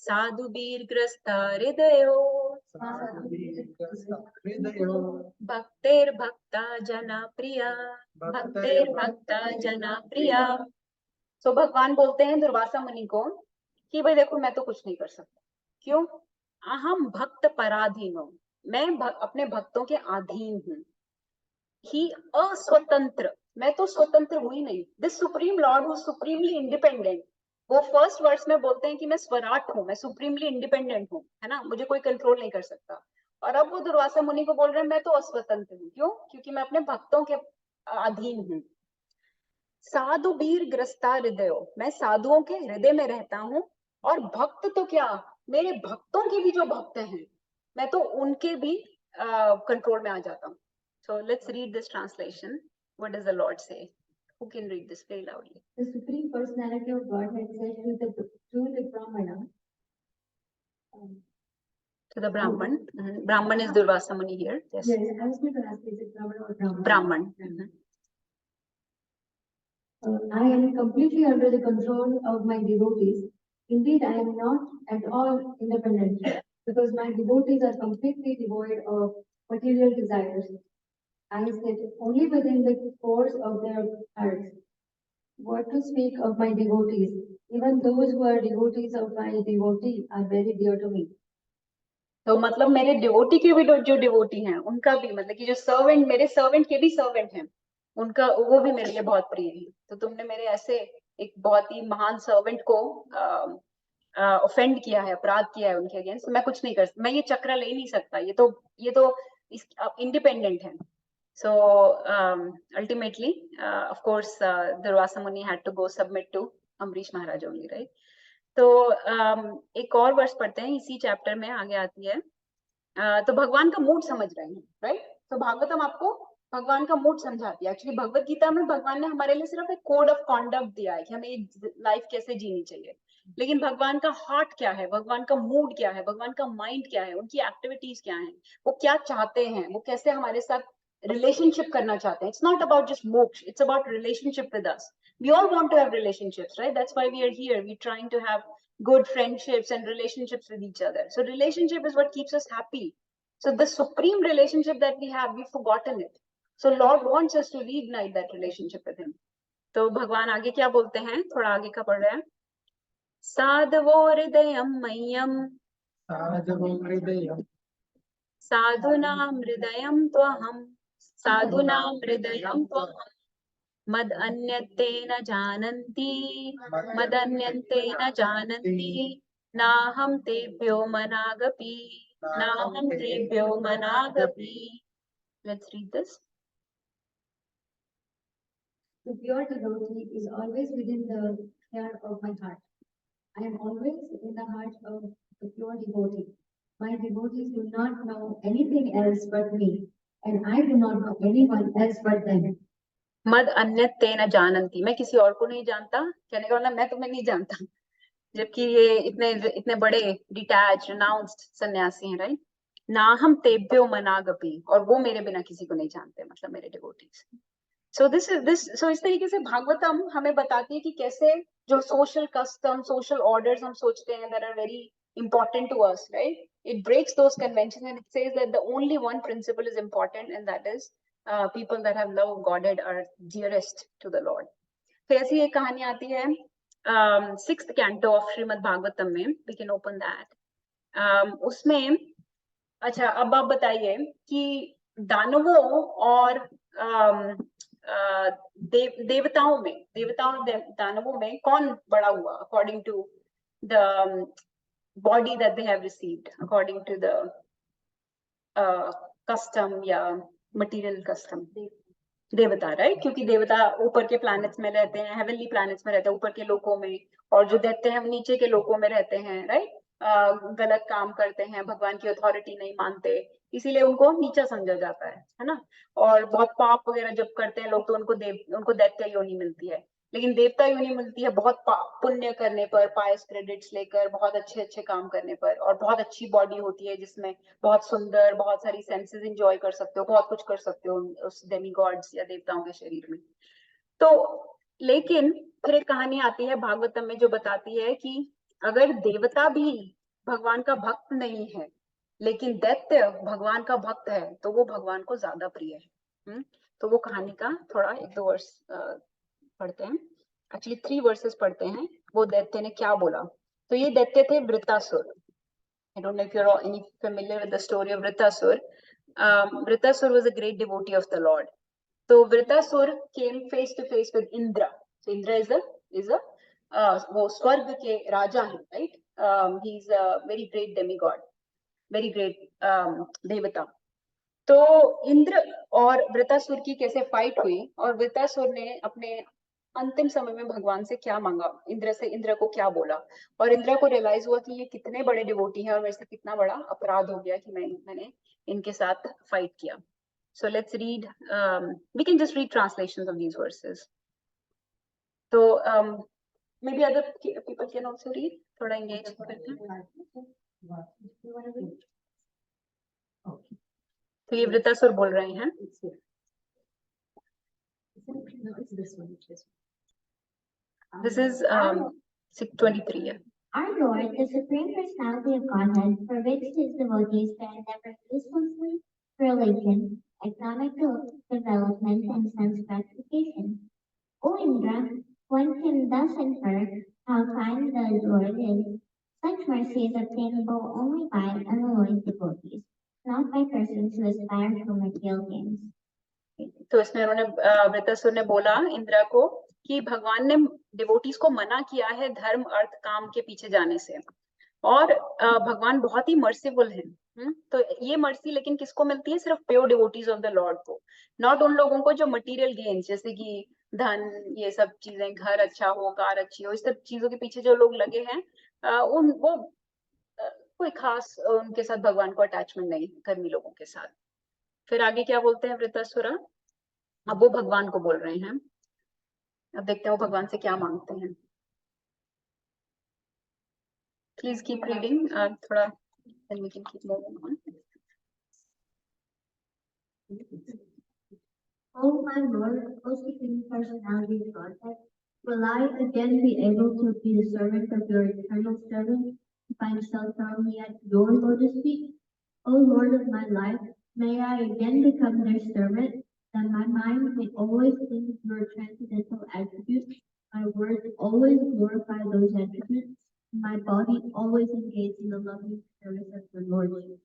साधुभिर्ग्रस्ता हृदयो हृदयो भक्तेर्भक्ता जना प्रिया भक्तेर्भक्ता जना प्रिया। सो भगवान बोलते हैं दुर्वासा मुनि को कि भाई देखो मैं तो कुछ नहीं कर सकता। क्यों? अहम भक्त पराधीन हूँ, मैं अपने भक्तों के अधीन हूँ। ही अस्वतंत्र, मैं तो स्वतंत्र हुई नहीं। This supreme Lord who supremely independent, वो फर्स्ट वर्ड्स में बोलते हैं कि मैं स्वराट हूँ, मैं सुप्रीमली इंडिपेंडेंट हूँ, है ना, मुझे कोई कंट्रोल नहीं कर सकता। और अब वो दुर्वासा मुनि को बोल रहे हैं मैं तो अस्वतंत्र हूँ। क्यों? क्योंकि मैं अपने भक्तों के अधीन हूँ। साधु वीर ग्रस्ता हृदय, मैं साधुओं के हृदय में रहता हूँ। और भक्त तो क्या, मेरे भक्तों के भी जो भक्त हैं, मैं तो उनके भी कंट्रोल में आ जाता हूँ। So let's read this translation. What does the Lord say? Who can read this very loudly? The Supreme Personality of Godhead said to the Brahmana, To the Brahman. Brahman is Durvasa Muni here. Yes. yes, I was going to ask, is it Brahmana or Brahman? Brahman. I am completely under the control of my devotees. Indeed, I am not at all independent because my devotees are completely devoid of material desires. I sit only within the force of their hearts. What to speak of my devotees? Even those who are devotees of my devotee are very dear to me. तो मतलब मेरे devotee के भी जो devotee हैं उनका भी, मतलब कि जो सर्वेंट, मेरे सर्वेंट के भी सर्वेंट हैं, उनका वो भी मेरे लिए बहुत प्रिय है। तो तुमने मेरे ऐसे एक बहुत ही महान सर्वेंट को ऑफेंड किया है, अपराध किया है उनके अगेंस्ट, तो मैं कुछ नहीं कर सकता, मैं ये चक्र ले नहीं सकता, ये तो इंडिपेंडेंट है। So ultimately, of course, Durvasa Muni had to go submit to Amrish Maharaj only, right? तो एक और वर्ष पढ़ते हैं इसी चैप्टर में, आगे आती है। तो भगवान का मूड समझ रहे हैं, राइट? तो भागवतम आपको भगवान का मूड समझाती है। एक्चुअली भगवत गीता में भगवान ने हमारे लिए सिर्फ एक कोड ऑफ कॉन्डक्ट दिया है कि हमें एक लाइफ कैसे जीनी चाहिए, लेकिन भगवान का हार्ट क्या है, भगवान का मूड क्या है, भगवान का माइंड क्या है, उनकी एक्टिविटीज क्या है, वो क्या चाहते हैं, वो कैसे हमारे साथ रिलेशनशिप करना चाहते हैं। इट्स नॉट अबाउट जस्ट मोक्ष, it's about relationship with us. We all want to have relationships, right? That's why we are here. We're trying to have good friendships and relationships with each other. So relationship is what keeps us happy. So the supreme relationship that we have, we've forgotten it. So Lord wants us to reignite that relationship with him. तो भगवान आगे क्या बोलते हैं, थोड़ा आगे का पढ़ रहे हैं। साधवो हृदयं मह्यं साधवो हृदयं साधुनां हृदयं त्वहं साधुनां हृदयं त्वहं मद अन्यते न जानन्ति मदन्यन्ते न जानन्ति नाहं तेभ्यो मनागपि नाहं तेभ्यो मनागपि। Let's read this. The pure devotee is always within the care of my heart. I am always in the heart of the pure devotee. My devotees do not know anything else but me, and I do not know anyone else but them. मद अन्यते न जानन्ति, मैं किसी और को नहीं जानता, कहने का मतलब मैं तुम्हें नहीं जानता, जबकि ये इतने इतने बड़े डिटैच रिनाउंस्ड सन्यासी हैं, राइट? ना हम तेभ्यो मनागपि, और वो मेरे बिना किसी को नहीं जानते, मतलब मेरे डिवोटीज। सो इस तरीके से भागवतम हमें बताती है कि कैसे जो सोशल कस्टम, सोशल ऑर्डर्स हम सोचते हैं that are very important to us, right? It breaks those conventions and it says that the only one principle is important, and that is people that have love of Godhead are dearest to the Lord. तो ऐसी एक कहानी आती है sixth canto of Shrimad Bhagavatam में, we can open that. उसमें अच्छा, अब आप बताइए कि दानवों और दानवों में कौन बड़ा हुआ according to the body that they have received, according to the custom या मटेरियल कस्टम? देवता, राइट? क्योंकि देवता ऊपर के प्लैनेट्स में रहते हैं, हेवनली प्लैनेट्स में रहते हैं, ऊपर के लोकों में, और जो दैत्य हैं नीचे के लोकों में रहते हैं, राइट? गलत काम करते हैं, भगवान की अथॉरिटी नहीं मानते, इसीलिए उनको नीचा समझा जाता है ना? और बहुत पाप वगैरह जब करते हैं लोग तो उनको दैत्य योनि मिलती है, लेकिन देवता योनि मिलती है बहुत पुण्य करने पर, पायस क्रेडिट्स लेकर, बहुत अच्छे अच्छे काम करने पर, और बहुत अच्छी बॉडी होती है जिसमें बहुत सुंदर, बहुत सारी सेंसेस एंजॉय कर सकते हो, बहुत कुछ कर सकते हो उस डेमी गॉड्स या देवताओं के शरीर में। तो लेकिन फिर एक कहानी आती है भागवतम में जो बताती है कि अगर देवता भी भगवान का भक्त नहीं है लेकिन दैत्य भगवान का भक्त है तो वो भगवान को ज्यादा प्रिय है। तो वो कहानी का थोड़ा एक दो वर्ष पढ़ते हैं, एक्चुअली 3 वर्सेस पढ़ते हैं, वो दैत्य ने क्या बोला। तो ये दैत्य थे Vritrasura. I don't know if you're any familiar with the story of Vritasur. Vritasur was a great devotee of the Lord. So Vritasur came face to face with Indra. So Indra is a वो स्वर्ग के राजा हैं, right? He is a very great demigod, very great देवता। तो इंद्र और वृतासुर की कैसे fight हुई और वृतासुर ने अपने अंतिम समय में भगवान से क्या मांगा, इंद्र को क्या बोला, और इंद्र को रियलाइज हुआ कि ये कितने बड़े डिवोटी हैं और मेरे से कितना बड़ा अपराध हो गया कि मैंने इनके साथ फाइट किया। So let's read, we can just read translations of these verses. So maybe other people can also read, थोड़ा engage करते हैं। तो ये वृतासुर बोल रहे हैं, this is 623 है। Our Lord, the Supreme Personality of Godhead, forbids his devotees to endeavor uselessly for religion, economic development, and sense gratification. O Indra, one can thus infer how kind the Lord is. Such mercy is obtainable only by unalloyed devotees, not by persons who aspire for material gains. तो इसमें उन्होंने वृतासुर ने बोला इंद्रा को कि भगवान ने devotees को मना किया है धर्म अर्थ काम के पीछे जाने से, और भगवान बहुत ही मर्सीफुल है। तो ये मर्सी लेकिन किसको मिलती है, सिर्फ pure devotees of the Lord को, नॉट उन लोगों को जो मटेरियल गेन्स जैसे कि धन, ये सब चीजें, घर अच्छा हो, कार अच्छी हो, इस सब चीजों के पीछे जो लोग लगे हैं वो कोई खास उनके साथ भगवान को अटैचमेंट नहीं, कर्मी लोगों के साथ। फिर आगे क्या बोलते हैं वृतासुर, अब वो भगवान को बोल रहे हैं, अब देखते हैं वो भगवान से क्या मांगते हैं। प्लीज कीप रीडिंग, थोड़ा then we can keep moving on. Oh my Lord, O Supreme Personality of Godhead, will I again be able to be the servant of your eternal servant, to find self-harmony at your lotus feet? O Lord of my life, may I again become their servant, that my mind may always think of your transcendental attributes, my words always glorify those attributes, and my body always engage in the loving service of your Lordship.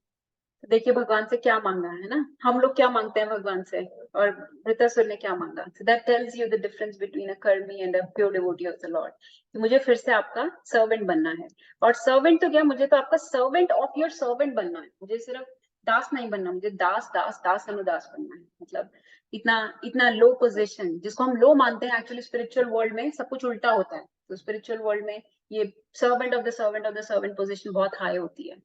देखिए भगवान से क्या मांगा है ना, हम लोग क्या मांगते हैं भगवान से और वृतासुर ने क्या मांगा। So that tells you the difference between a कर्मी and a pure devotee of the Lord. कि मुझे फिर से आपका सर्वेंट बनना है, और सर्वेंट तो क्या, मुझे तो आपका सर्वेंट ऑफ योर सर्वेंट बनना है, मुझे सिर्फ दास नहीं बनना, मुझे दास दास दास अनुदास बनना है। मतलब इतना इतना लो पोजीशन जिसको हम लो मानते हैं, एक्चुअली स्पिरिचुअल वर्ल्ड में सब कुछ उल्टा होता है। तो स्पिरिचुअल वर्ल्ड में ये servant of the servant position बहुत हाई होती है।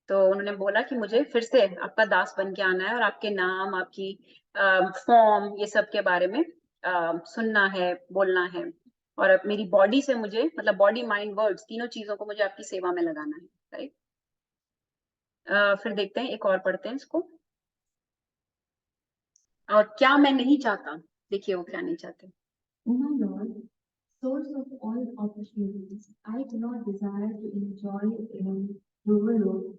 तो उन्होंने बोला कि मुझे फिर से आपका दास बन के आना है और आपके नाम, आपकी फॉर्म, ये सब के बारे में सुनना है, बोलना है, और अब मेरी बॉडी से मुझे, मतलब बॉडी माइंड वर्ड्स तीनों चीजों को मुझे आपकी सेवा में लगाना है, राइट। फिर देखते हैं, एक और पढ़ते हैं इसको। और क्या मैं नहीं चाहता, देखिए वो क्या नहीं चाहते। O my Lord, source of all opportunities, I do not desire to enjoy in overload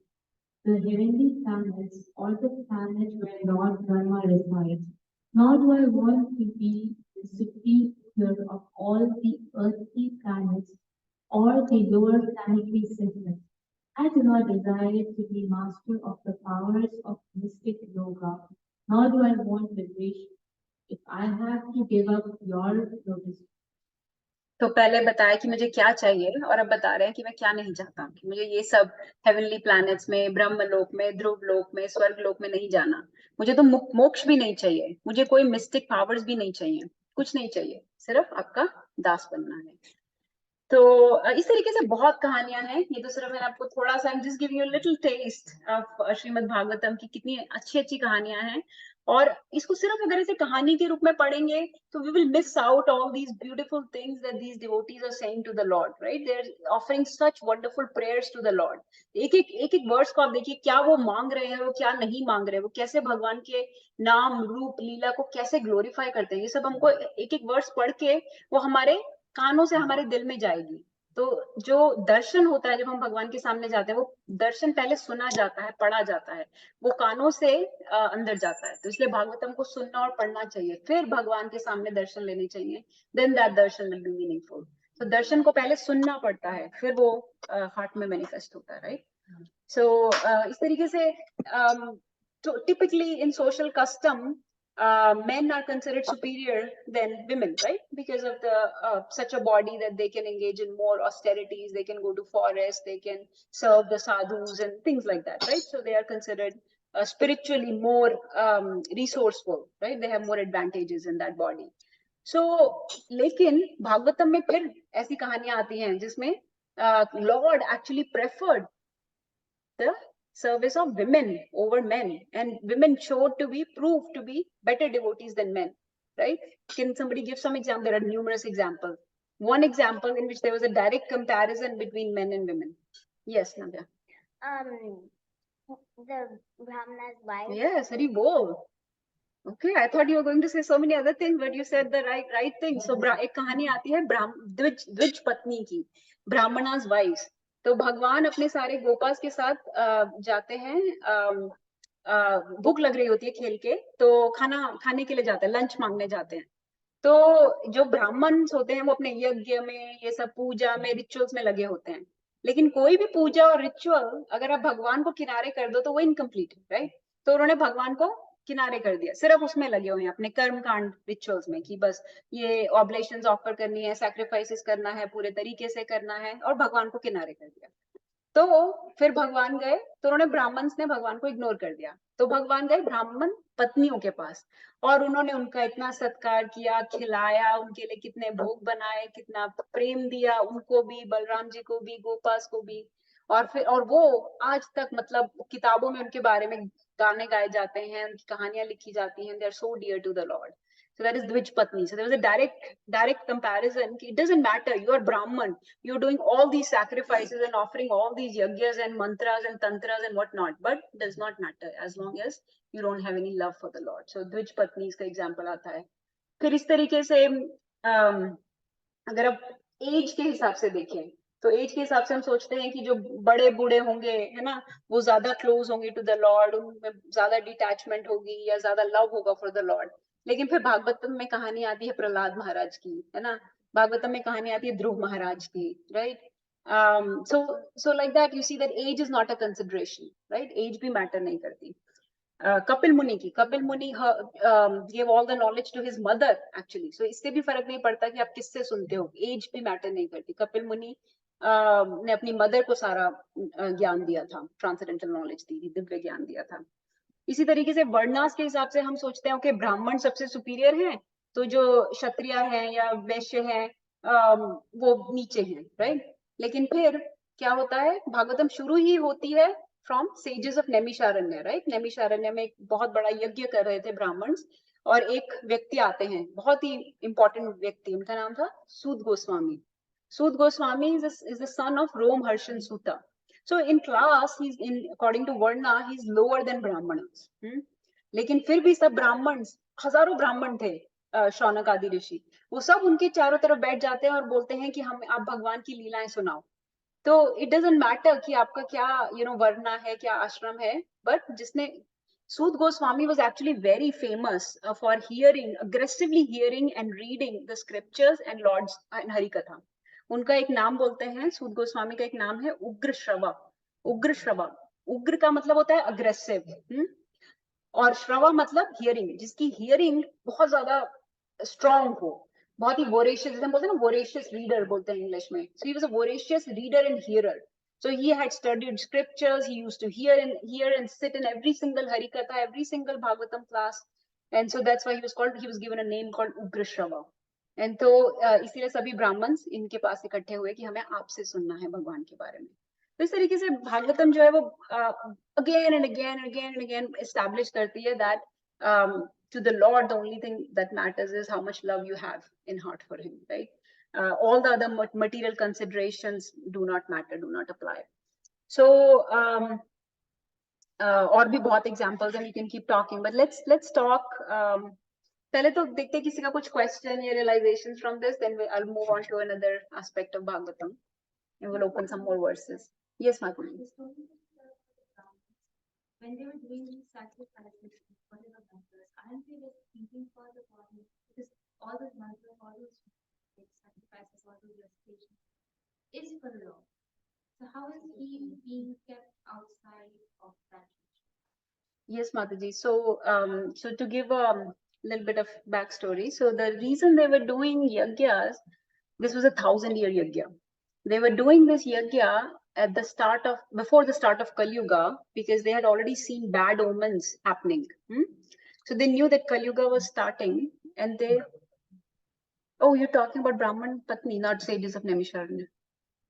the heavenly planets or the planet where Lord Brahma resides, nor do I want to be the supreme ruler of all the earthly planets or the lower planetary systems. I do not desire to be master of the powers of mystic yoga, nor do I want the wish if I have to give up your lotus. तो पहले बताया कि मुझे क्या चाहिए, और अब बता रहे हैं कि मैं क्या नहीं चाहता, कि मुझे ये सब हेवनली प्लैनेट्स में, ब्रह्म लोक में, ध्रुव लोक में, स्वर्ग लोक में नहीं जाना, मुझे तो मोक्ष भी नहीं चाहिए, मुझे कोई मिस्टिक पावर्स भी नहीं चाहिए, कुछ नहीं चाहिए, सिर्फ आपका दास बनना है। तो इस तरीके से बहुत कहानियां हैं, ये तो सिर्फ मैंने आपको थोड़ा सा, just giving you little taste of Shrimad Bhagavatam की कितनी अच्छी अच्छी कहानियां हैं, और इसको सिर्फ अगर ऐसे कहानी के रूप में पढ़ेंगे तो we will miss out all these beautiful things that these devotees are saying to the Lord, right? They're offering such wonderful prayers to the Lord. एक एक वर्ड्स को आप देखिए, क्या वो मांग रहे हैं, वो क्या नहीं मांग रहे हैं, वो कैसे भगवान के नाम रूप लीला को कैसे ग्लोरीफाई करते हैं, ये सब हमको एक एक वर्ड्स पढ़ के वो हमारे कानों से हमारे दिल में जाएगी। तो जो दर्शन होता है जब हम भगवान के सामने जाते हैं, वो दर्शन पहले सुना जाता है, पढ़ा जाता है, वो कानों से अंदर जाता है। तो इसलिए भागवतम को सुनना और पढ़ना चाहिए, फिर भगवान के सामने दर्शन लेने चाहिए, then that darshan will be meaningful. तो दर्शन को पहले सुनना पड़ता है, फिर वो हार्ट में मैनिफेस्ट होता है, राइट? सो इस तरीके से typically in social custom men are considered superior than women, right? Because of the such a body that they can engage in more austerities, they can go to forests, they can serve the sadhus and things like that, right? So they are considered spiritually more resourceful, right? They have more advantages in that body. So लेकिन भागवतम में फिर ऐसी कहानियां आती हैं जिसमें Lord actually preferred the service of women over men, and women showed to be proved to be better devotees than men, right? Can somebody give some example? There are numerous examples. One example in which there was a direct comparison between men and women. Yes, Navya. The Brahmana's wife. Yes, Hari Bol. Okay, I thought you were going to say so many other things, but you said the right thing. So एक कहानी आती है द्विज पत्नी की, ब्राह्मणा's wives. तो भगवान अपने सारे गोपास के साथ जाते हैं, भूख लग रही होती है खेल के, तो खाना खाने के लिए जाते हैं, लंच मांगने जाते हैं। तो जो ब्राह्मण होते हैं वो अपने यज्ञ में, ये सब पूजा में, रिचुअल्स में लगे होते हैं, लेकिन कोई भी पूजा और रिचुअल अगर आप भगवान को किनारे कर दो तो वो इनकम्प्लीट है, राइट? तो उन्होंने भगवान को किनारे कर दिया, सिर्फ उसमें लगे हुए हैं अपने कर्म कांड रिचुअल्स में, कि बस ये ऑब्लेशंस ऑफर करनी है, सैक्रिफाइसेस करना है, पूरे तरीके से करना है, और भगवान को किनारे कर दिया। तो फिर भगवान गए, तो उन्होंने ब्राह्मण्स ने भगवान को इग्नोर कर दिया, तो भगवान गए ब्राह्मण पत्नियों के पास, और उन्होंने उनका इतना सत्कार किया, खिलाया, उनके लिए कितने भोग बनाए, कितना प्रेम दिया, उनको भी, बलराम जी को भी, गोपास को भी। और फिर और वो आज तक मतलब किताबों में उनके बारे में गाने गाए जाते हैं, उनकी कहानियां लिखी जाती हैं, they are so dear to the lord. So that is Dvij Patni. So there was a direct comparison. It doesn't matter. You are Brahman. You're doing all these sacrifices and offering all these yagyas and mantras and tantras and whatnot, but it does not matter as long as you don't have any love for the Lord. So Dvij Patni का example आता है. फिर इस तरीके से अगर आप as के हिसाब से देखें, तो एज के हिसाब से हम सोचते हैं कि जो बड़े बूढ़े होंगे, है ना, वो ज्यादा क्लोज होंगे टू द लॉर्ड, उनमें ज्यादा डिटैचमेंट होगी या ज्यादा लव होगा फॉर द लॉर्ड. लेकिन फिर भागवतम में कहानी आती है प्रहलाद महाराज की, है ना, भागवतम में कहानी आती है ध्रुव महाराज की, right? So like that you see that age is not a consideration, right? Age भी मैटर नहीं करती. कपिल मुनि की, कपिल मुनि gave all the knowledge to his mother actually. So इससे भी फर्क नहीं पड़ता कि आप किससे सुनते हो, एज भी मैटर नहीं करती. कपिल मुनि ने अपनी मदर को सारा ज्ञान दिया था, ट्रांसेंडेंटल नॉलेज दी थी, दिव्य ज्ञान दिया था. इसी तरीके से वर्णास के हिसाब से हम सोचते हैं कि ब्राह्मण सबसे सुपीरियर हैं, तो जो क्षत्रिय हैं या वैश्य हैं वो नीचे हैं, राइट? लेकिन फिर क्या होता है, भागवतम शुरू ही होती है from sages of Naimisharanya, right? Naimisharanya में एक बहुत बड़ा यज्ञ कर रहे थे ब्राह्मण्स, और एक व्यक्ति आते हैं, बहुत ही इंपॉर्टेंट व्यक्ति, उनका नाम था सूत गोस्वामी. सूत Goswami is the son of Romharshan Suta. So in class, according to Varna, he's lower than Brahmanas. लेकिन फिर भी सब ब्राह्मण, हजारों ब्राह्मण थे, शौनक आदि ऋषि, वो सब उनके चारों तरफ बैठ जाते हैं और बोलते हैं कि हम, आप भगवान की लीलाएं सुनाओ. तो इट डजंट मैटर कि आपका क्या वर्ना है, क्या आश्रम है, बट जिसने सूत Goswami was actually very famous for aggressively hearing and reading the scriptures and Lord's and Hari Katha. उनका एक नाम बोलते हैं, सूत गोस्वामी का एक नाम है उग्र श्रवा. उग्र श्रवा, उग्र का मतलब होता है अग्रेसिव, और श्रवा मतलब हियरिंग, जिसकी हियरिंग बहुत ज्यादा स्ट्रॉन्ग हो, बहुत ही voracious, जैसे हम बोलते हैं ना, voracious reader बोलते हैं इंग्लिश में. So he was a voracious reader and hearer. So he had studied scriptures. He used to hear and sit in every single Hari Katha, every single Bhagavatam class, and so that's why he was given a name called Ugra Shrava. And तो इसीलिए सभी ब्राह्मण इनके पास इकट्ठे हुए कि हमें आपसे सुनना है भगवान के बारे में. तो इस तरीके से भागवतम जो है वो अगेन एंड अगेन एस्टैब्लिश करती है that To the Lord, the only thing that matters is how much love you have in heart for him, right? All the other material considerations do not matter, do not apply. So और भी बहुत examples and we can keep talking, but let's talk. पहले तो देखते हैं किसी का कुछ question या realizations from this, then I'll move on to another aspect of Bhagavatam and we'll open some more verses. Yes, Madhuri. When they were doing these sacrifices, whatever mantras, aren't they just thinking for the body? Because all those mantras, all those sacrifices, all those recitations is for the Lord. So how is he being kept outside of that? Yes, Mataji. So, so to give a little bit of backstory, so the reason they were doing yagyas, this was a 1,000-year yagya. They were doing this yagya at the start of, before the start of Kali Yuga, because they had already seen bad omens happening. So they knew that Kali Yuga was starting, and they. Oh, you're talking about Brahman Patni, not sages of Naimisharanya.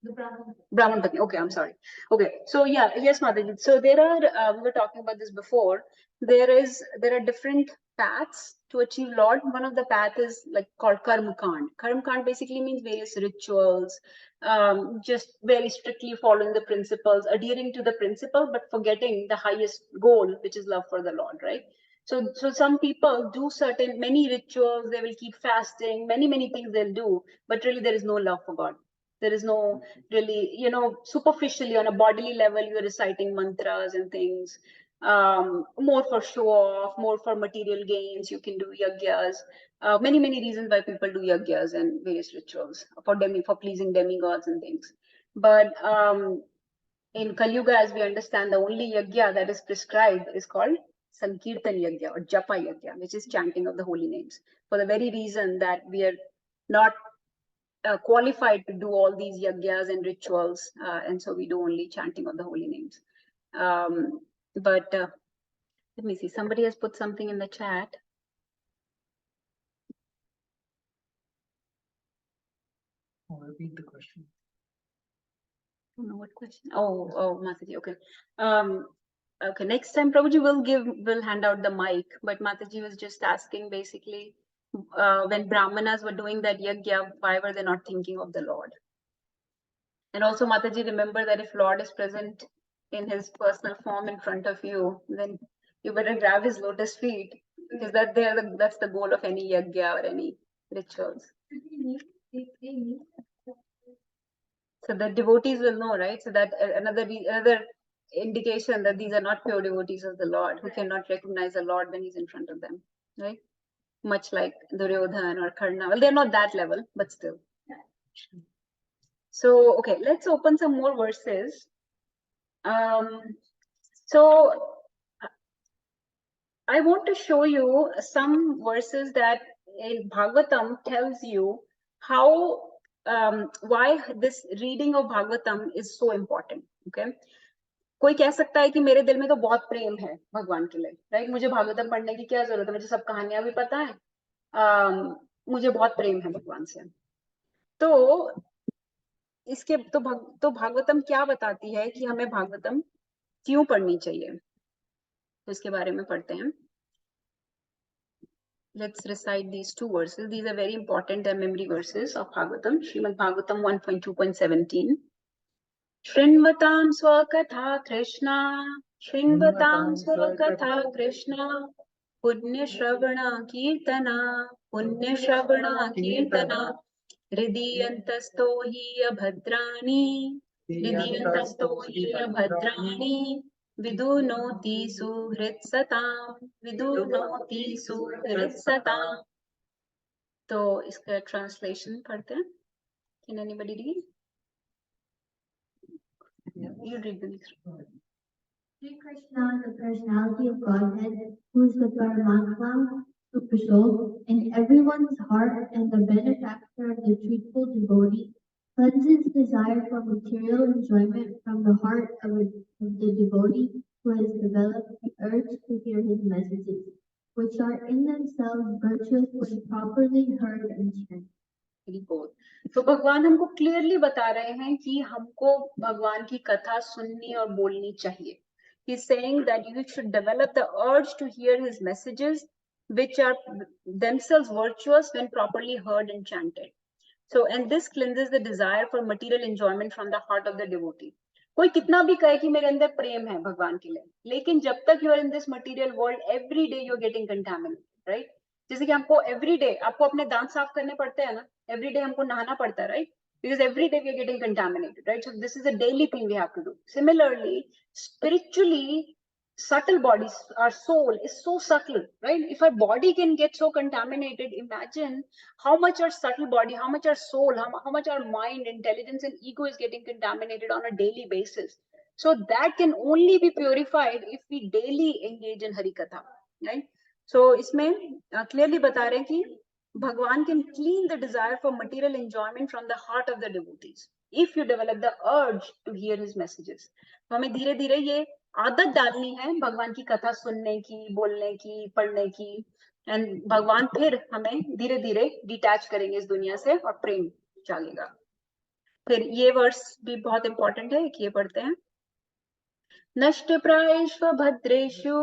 The Brahman Patni. Okay, I'm sorry. Okay, so yeah, yes, Mataji. So there are, we were talking about this before. There are different paths to achieve Lord. One of the path is like called Karma Kand. Karma Kand basically means various rituals, just very strictly following the principles, adhering to the principle, but forgetting the highest goal, which is love for the Lord, right? So some people do many rituals. They will keep fasting, many things they'll do, but really there is no love for God. There is no really, superficially on a bodily level, you're reciting mantras and things, more for show off, more for material gains. You can do yagyas. Many reasons why people do yagyas and various rituals for pleasing demigods and things. But in Kali Yuga, as we understand, the only yagya that is prescribed is called Sankirtan Yagya or Japa Yagya, which is chanting of the holy names, for the very reason that we are not qualified to do all these yagyas and rituals, and so we do only chanting of the holy names. But let me see, somebody has put something in the chat. Repeat the question. I don't know what question. Oh, Mataji, okay. Okay, next time Prabhuji will hand out the mic, but Mataji was just asking basically, when Brahmanas were doing that yagya, why were they not thinking of the Lord? And also, Mataji, remember that if Lord is present in his personal form in front of you, then you better grab his lotus feet, because that's the goal of any yagya or any rituals. So the devotees will know, right? So that another indication that these are not pure devotees of the Lord, who cannot recognize the Lord when he's in front of them, right? Much like Duryodhana or Karna. Well, they're not that level, but still. So, okay, let's open some more verses. So I want to show you some verses that in Bhagavatam tells you how, why this reading of Bhagavatam is so important. Okay. कोई कह सकता है कि मेरे दिल में तो बहुत प्रेम है भगवान के लिए, राइट? मुझे भागवतम पढ़ने की क्या जरूरत है, मुझे सब कहानियां भी पता है, मुझे बहुत प्रेम है भगवान से. तो इसके तो भागवतम क्या बताती है कि हमें भागवतम क्यों पढ़नी चाहिए, तो इसके बारे में पढ़ते हैं. Let's recite these two verses. These are very important memory verses of Bhagavatam. Srimad Bhagavatam 1.2.17. Shrinvatam swakatha Krishna, Shrinvatam swakatha Krishna, Punya Shravana Kirtana, Punya Shravana Kirtana, Hridiyantasto hi abhadrani, Hridiyantasto hi abhadrani, Vidunoti suhritsatam, Vidunoti suhritsatam. तो इसका translation पढ़ते हैं. Can anybody read? You read the next one. Sri Krishna, the personality of Godhead, who is the Paramatma, Super Soul, in everyone's heart and the benefactor of the truthful devotee, cleanses desire for material enjoyment from the heart of the devotee who has developed the urge to hear his messages, which are in themselves virtuous when properly heard and chanted. तो भगवान हमको clearly बता रहे हैं कि हमको भगवान की कथा सुननी और बोलनी चाहिए. He's saying that you should develop the urge to hear his messages, which are themselves virtuous when properly heard and chanted. So, and this cleanses the desire for material enjoyment from the heart of the devotee. कोई कितना भी कहे कि मेरे अंदर प्रेम है भगवान के लिए, लेकिन जब तक you are in this material world, every day you are getting contaminated, right? जैसे कि हमको एवरी डे आपको अपने दांत साफ करने पड़ते हैं ना, एवरी डे हमको नहाना पड़ता है, right? Because every day we are getting contaminated, right? So this is a daily thing we have to do. Similarly, spiritually, subtle bodies, our soul is so subtle, right? If our body can get so contaminated, imagine how much our subtle body, how much our soul, how much our mind, intelligence, and ego is getting contaminated on a daily basis. So that can only be purified if we daily engage in Harikatha, right? So इसमें clearly बता रहे हैं कि Bhagwan can clean the desire for material enjoyment from the heart of the devotees if you develop the urge to hear his messages. तो हमें धीरे धीरे ये आदत डालनी है भगवान की कथा सुनने की, बोलने की, पढ़ने की, एंड भगवान फिर हमें धीरे धीरे डिटैच करेंगे इस दुनिया से और प्रेम जागेगा. फिर ये वर्स भी बहुत इंपॉर्टेंट है, ये पढ़ते हैं. नष्ट प्रायेषु भद्रेषु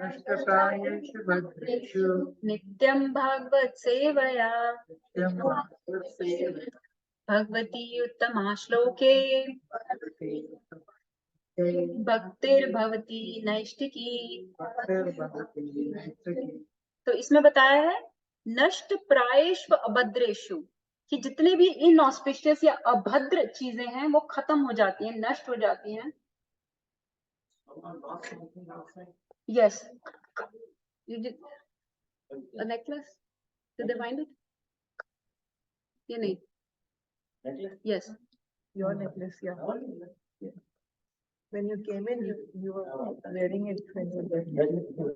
नष्टप्रायेषु भद्रेषु नित्यं भागवत सेवया नित्यं भागवतसेवया भगवती उत्तमा श्लोके भक्तिर्भवती नैष्टिकी. भक्तिर्भवति नैष्टिकी. तो इसमें बताया है नष्ट प्रायेषु अभद्रेषु, कि जितने भी इनऑस्पिशियस या अभद्र चीजें हैं वो खत्म हो जाती हैं, नष्ट हो जाती हैं. Yes. You did a necklace? Did they find it? Yeah, nahi. Yes. Your necklace, yeah. Yeah. When you came in, you were wearing it when you were there.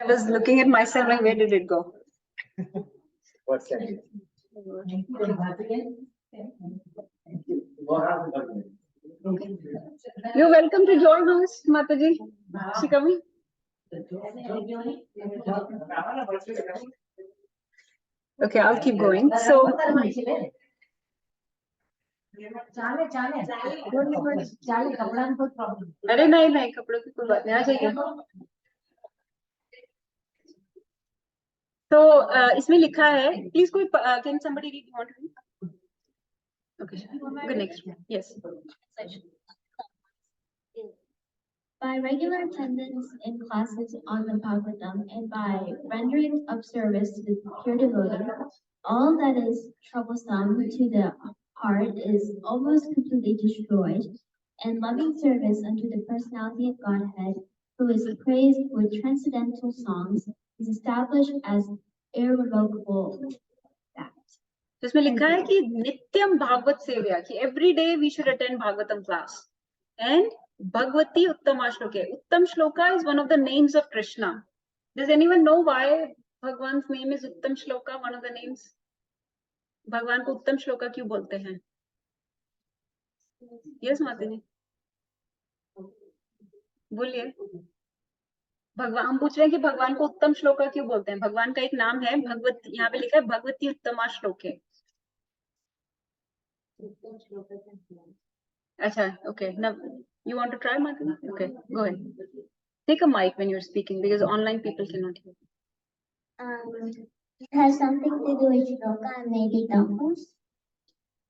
I was looking at myself like, where did it go? What's that? You're welcome to join us, Mataji. She coming? Okay, I'll keep going. So, अरे नहीं नहीं, कपड़ों की कोई बात नहीं, आ जाइए. तो इसमें लिखा है, प्लीज कोई can somebody read, want to read? Okay, good, next. Yes. By regular attendance in classes on the Bhagavatam and by rendering of service to the pure devotee, all that is troublesome to the heart is almost completely destroyed, and loving service unto the personality of Godhead, who is praised with transcendental songs, is established as irrevocable fact. इसमें लिखा है कि नित्यम भागवत सेव्या, कि every day we should attend Bhagavatam class. And Bhagavati Uttama Shloke. Uttam Shloka is one of the names of Krishna. Does anyone know why Bhagwan's name is Uttam Shloka, one of the names? भगवान को उत्तम श्लोका क्यों बोलते हैं? Yes, माताजी, बोलिए. भगवान, हम पूछ रहे हैं कि भगवान को उत्तम श्लोका क्यों बोलते हैं? भगवान का एक नाम है भगवत, यहाँ पे लिखा है भगवती उत्तमा श्लोके. अच्छा, okay. Now you want to try, Madhuri? Okay, go ahead. Take a mic when you're speaking because online people cannot hear. It has something to do with shloka and maybe temples.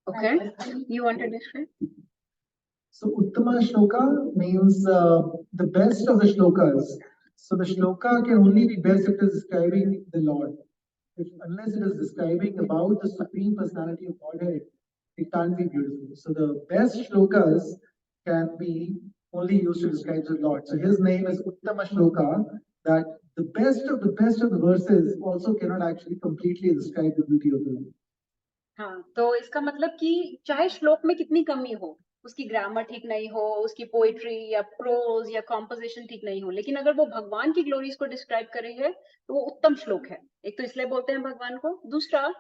Okay, you want to describe? So Uttama Shloka means the best of the shlokas. So the shloka can only be best if it is describing the Lord. Unless it is describing about the Supreme Personality of Godhead, it can't be beautiful. So the best shlokas can be only used to describe the Lord. So his name is Uttama Shloka, that the best of the verses also cannot actually completely describe the beauty of the Lord. हाँ, तो इसका मतलब कि चाहे श्लोक में कितनी कमी हो, उसकी ग्रामर ठीक नहीं हो, उसकी पोएट्री या प्रोज या कॉम्पोजिशन ठीक नहीं हो, लेकिन अगर वो भगवान की ग्लोरीज को डिस्क्राइब करे है तो वो उत्तम श्लोक है. एक तो इसलिए बोलते हैं भगवान को. दूसरा,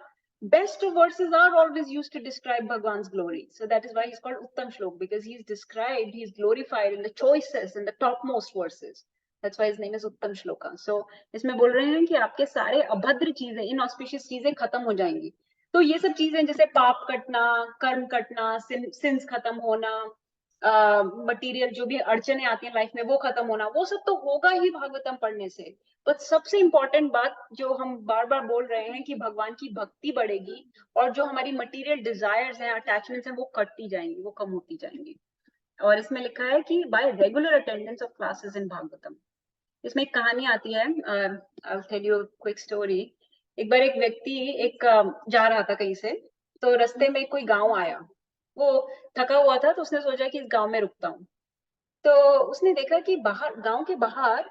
best of verses are always used to describe Bhagwan's glory. So that is why he's called Uttam Shlok, because he's described, he's glorified in the choicest and the topmost verses. That's why his name is Uttam Shloka. So इसमें बोल रहे हैं कि आपके सारे अभद्र चीजें, inauspicious चीजें खत्म हो जाएंगी। तो ये सब चीजें जैसे पाप कटना, कर्म कटना, सिंस खत्म होना, मटेरियल जो भी अड़चने आती हैं लाइफ में वो खत्म होना, वो सब तो होगा ही भागवतम पढ़ने से। पर सबसे इम्पोर्टेंट बात जो हम बार बार बोल रहे हैं कि भगवान की भक्ति बढ़ेगी और जो हमारी मटेरियल डिजायर्स हैं, अटैचमेंट्स हैं, वो कटती जाएंगी, वो कम होती जाएंगी। और इसमें लिखा है कि bye regular attendance of classes in Bhagavatam. इसमें एक कहानी आती है, I'll tell you a quick story। एक बार एक व्यक्ति जा रहा था कहीं से, तो रास्ते में कोई गांव आया, वो थका हुआ था, तो उसने सोचा कि इस गांव में रुकता हूँ। तो उसने देखा कि बाहर, गांव के बाहर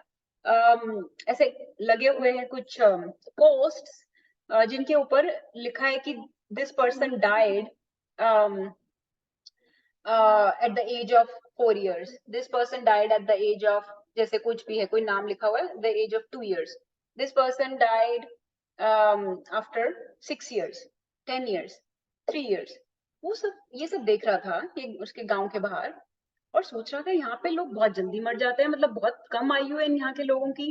ऐसे लगे हुए हैं कुछ पोस्ट्स जिनके ऊपर लिखा है कि this person died at the age of 4 years, this person died at the age of, जैसे कुछ भी है, कोई नाम लिखा हुआ है, the age of 2 years, this person died after 6 years, 10 years, 3 years। वो सब, ये सब देख रहा था कि उसके गांव के बाहर, और सोच रहा था यहाँ पे लोग बहुत जल्दी मर जाते हैं, मतलब बहुत कम आयु है यहाँ के लोगों की,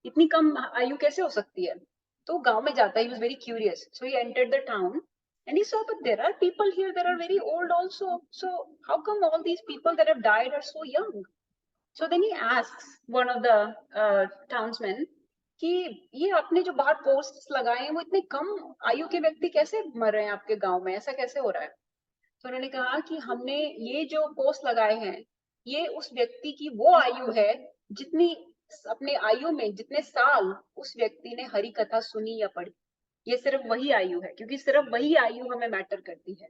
इतनी कम आयु कैसे हो सकती है। तो गांव में जाता है, he was very curious, so he entered the town and he saw, but there are people here that are very old also, so how come all these people that have died are so young? So then he asks one of the townsmen कि ये आपने जो बाहर posts लगाए हैं वो इतने कम आयु के व्यक्ति कैसे मर रहे हैं आपके गांव में, ऐसा कैसे हो रहा है। तो उन्होंने कहा कि हमने ये जो पोस्ट लगाए हैं, ये उस व्यक्ति की वो आयु है जितनी, अपने आयु में जितने साल उस व्यक्ति ने हरि कथा सुनी या पढ़ी, ये सिर्फ वही आयु है, क्योंकि सिर्फ वही आयु हमें मैटर करती है।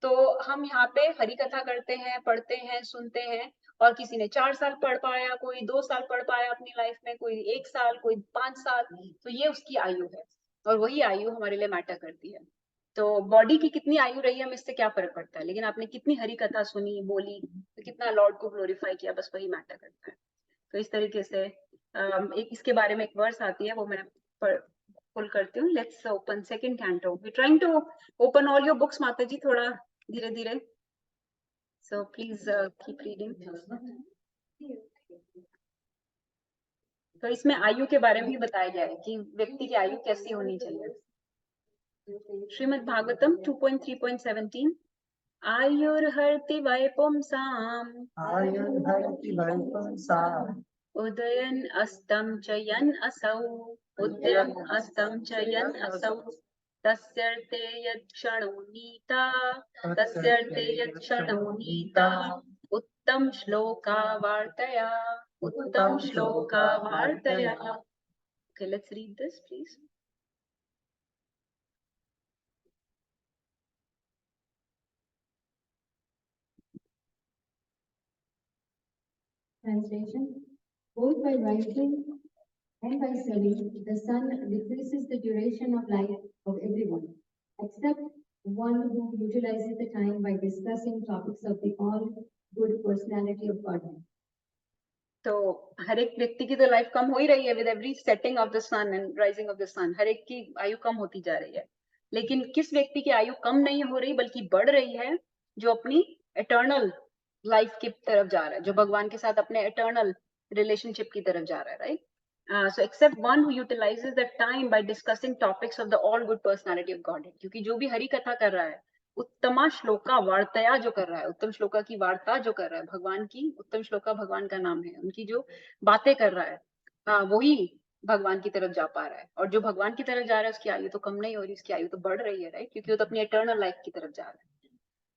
तो हम यहाँ पे हरि कथा करते हैं, पढ़ते हैं, सुनते हैं, और किसी ने 4 साल पढ़ पाया, कोई 2 साल पढ़ पाया अपनी लाइफ में, कोई 1 साल, कोई 5 साल, तो ये उसकी आयु है, और वही आयु हमारे लिए मैटर करती है। तो बॉडी की कितनी आयु रही है हमें इससे क्या फर्क पड़ता है, लेकिन आपने कितनी हरि कथा सुनी, बोली, तो कितना लॉर्ड को ग्लोरीफाई किया, बस वही मैटर करता है। तो इस तरीके से एक इसके बारे में एक वर्स आती है, वो मैं पुल करती हूँ। Let's open second canto, we trying to open all your books माता जी, थोड़ा धीरे धीरे, सो प्लीज कीप रीडिंग। तो इसमें आयु के बारे में भी बताया गया है कि व्यक्ति की आयु कैसी होनी चाहिए। श्रीमद् भागवतम 2.3.17 आयुर्हर्ति वै पुंसाम् आयुर्हरति वै पुंसाम् उदयन अस्तं च यन् असौ, उदयन अस्तं च यन् असौ, तस्यर्थे यत्क्षणो नीता, तस्यर्थे यत्क्षणो नीता, उत्तम श्लोका वार्तया, उत्तम shloka वार्तया। Okay, let's read this, please. Translation: both by rising and by setting, the sun decreases the duration of life of everyone, except one who utilizes the time by discussing topics of the all-good personality of Godhead. तो हर एक व्यक्ति की तो life कम हो ही रही है with every setting of the sun and rising of the sun, हर एक की आयु कम होती जा रही है। लेकिन किस व्यक्ति की आयु कम नहीं हो रही बल्कि बढ़ रही है, जो अपनी एटर्नल लाइफ की तरफ जा रहा है, जो भगवान के साथ अपने एटर्नल रिलेशनशिप की तरफ जा रहा है, right. So except one who utilises the time by discussing topics of the all good personality of god, क्योंकि जो भी हरि कथा कर रहा है, उत्तमा श्लोका वार्तया जो कर रहा है, उत्तम श्लोका की वार्ता जो कर रहा है, भगवान की उत्तम श्लोका भगवान का नाम है, उनकी जो बातें कर रहा है, वही भगवान की तरफ जा पा रहा है। और जो भगवान की तरफ जा रहा है उसकी आयु तो कम नहीं हो रही, उसकी आयु तो बढ़ रही है, राइट, क्योंकि वो तो अपनी एटर्नल लाइफ की तरफ जा रहा है।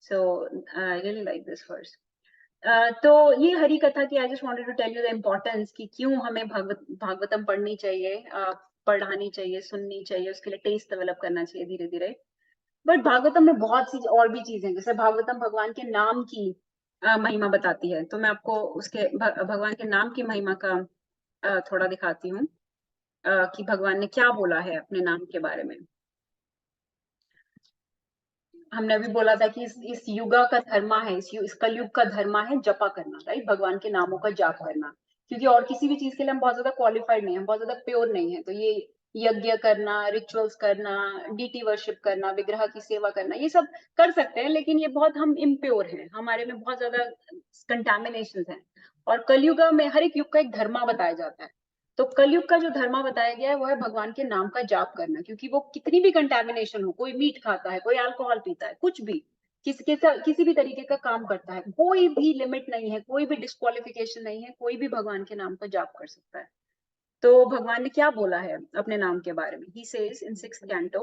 So I really like this verse. तो ये हरि कथा की, I just wanted to tell you the importance कि क्यों हमें भागवतम पढ़नी चाहिए, पढ़ानी चाहिए, सुननी चाहिए, उसके लिए टेस्ट डेवलप करना चाहिए धीरे धीरे। बट भागवतम में बहुत सी और भी चीजें, जैसे भागवतम भगवान के नाम की महिमा बताती है, तो मैं आपको उसके भगवान के नाम की महिमा का थोड़ा दिखाती हूँ कि भगवान ने क्या बोला है अपने नाम के बारे में। हमने अभी बोला था कि इस युगा का धर्मा है, इस कलयुग का धर्मा है जपा करना, राइट, भगवान के नामों का जाप करना, क्योंकि और किसी भी चीज के लिए हम बहुत ज्यादा क्वालिफाइड नहीं है, हम बहुत ज्यादा प्योर नहीं है। तो ये यज्ञ करना, रिचुअल्स करना, डीटी वर्शिप करना, विग्रह की सेवा करना, ये सब कर सकते हैं, लेकिन ये बहुत हम इम्प्योर हैं, हमारे में बहुत ज्यादा कंटामिनेशन हैं। और कलयुग में हर एक युग का एक धर्मा बताया जाता है। तो कलयुग का जो धर्मा बताया गया है वो है भगवान के नाम का जाप करना, क्योंकि वो कितनी भी कंटामिनेशन हो, कोई मीट खाता है, कोई अल्कोहल पीता है, कुछ भी किसी भी तरीके का काम करता है, कोई भी लिमिट नहीं है, कोई भी डिस्क्वालिफिकेशन नहीं है, कोई भी भगवान के नाम का जाप कर सकता है। तो भगवान ने क्या बोला है अपने नाम के बारे में? He says in 6th canto,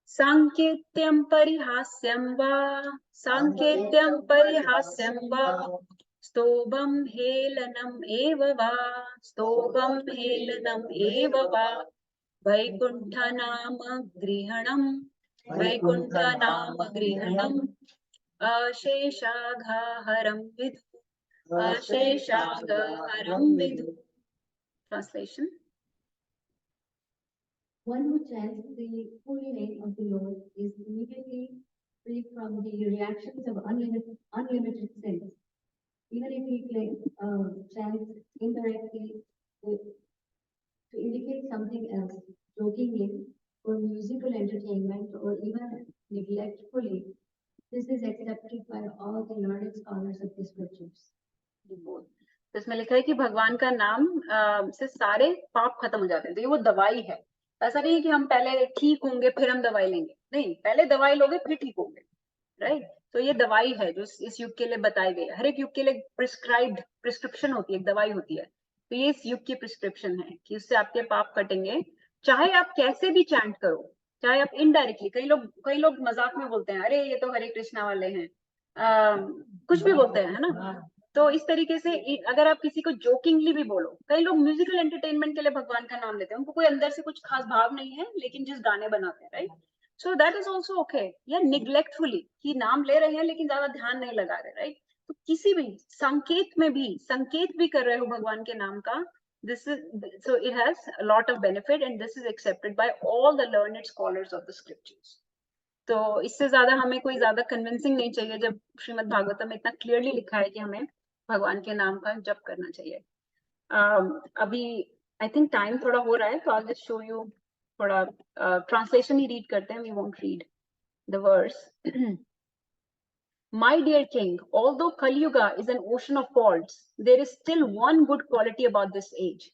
सांकेत्यं परिहास्यं वा, सांकेत्यं परिहास्यं वा, स्तोभं हेलनम् एव वा, स्तोभं हेलनम् एव वा, वैकुण्ठनाम गृहणं, वैकुण्ठनाम गृहणं, अशेषाघहरं विदु, अशेषाघहरं विदु। Translation. One who chants the holy name of the Lord is immediately free from the reactions of unlimited sins. Even if he chants indirectly to indicate something else, jokingly, for musical entertainment, or even neglectfully, this is accepted by all the learned scholars of the scriptures. तो इसमें लिखा है कि भगवान का नाम से सारे पाप खत्म हो जाते हैं। तो ये वो दवाई है। ऐसा नहीं है कि हम पहले ठीक होंगे फिर हम दवाई लेंगे, नहीं, पहले दवाई लोगे फिर ठीक होंगे, राइट। तो ये दवाई है जो इस युग के लिए बताई गई है। हर एक युग के लिए प्रिस्क्राइब्ड प्रिस्क्रिप्शन होती है, एक दवाई होती है। तो ये इस युग की प्रिस्क्रिप्शन है कि उससे आपके पाप कटेंगे, चाहे आप कैसे भी चैंट करो, चाहे आप इनडायरेक्टली। कई लोग मजाक में बोलते हैं, अरे ये तो हरे कृष्णा वाले हैं, कुछ भी बोलते हैं, है ना। तो इस तरीके से अगर आप किसी को जोकिंगली भी बोलो, कई लोग म्यूजिकल एंटरटेनमेंट के लिए भगवान का नाम लेते हैं, उनको कोई अंदर से कुछ खास भाव नहीं है, लेकिन जिस गाने बनाते हैं, right. So that is also okay. या निग्लेक्टफुली कि नाम ले रहे हैं लेकिन ज्यादा ध्यान नहीं लगा रहे, राइट। तो किसी भी संकेत में भी संकेत भी कर रहे हो भगवान के नाम का, this is so it has a lot of benefit and this is accepted by all the learned scholars of the scriptures. तो इससे ज्यादा हमें कोई ज्यादा कन्विंसिंग नहीं चाहिए जब श्रीमद् भागवतम में इतना क्लियरली लिखा है कि हमें भगवान के नाम का जप करना चाहिए। अभी आई थिंक टाइम थोड़ा हो रहा है, तो आई जस्ट शो यू थोड़ा ट्रांसलेशन ही रीड करते हैं, we won't read the verse. My dear king, although Kali Yuga is an ocean of faults, there is still one good quality about this age.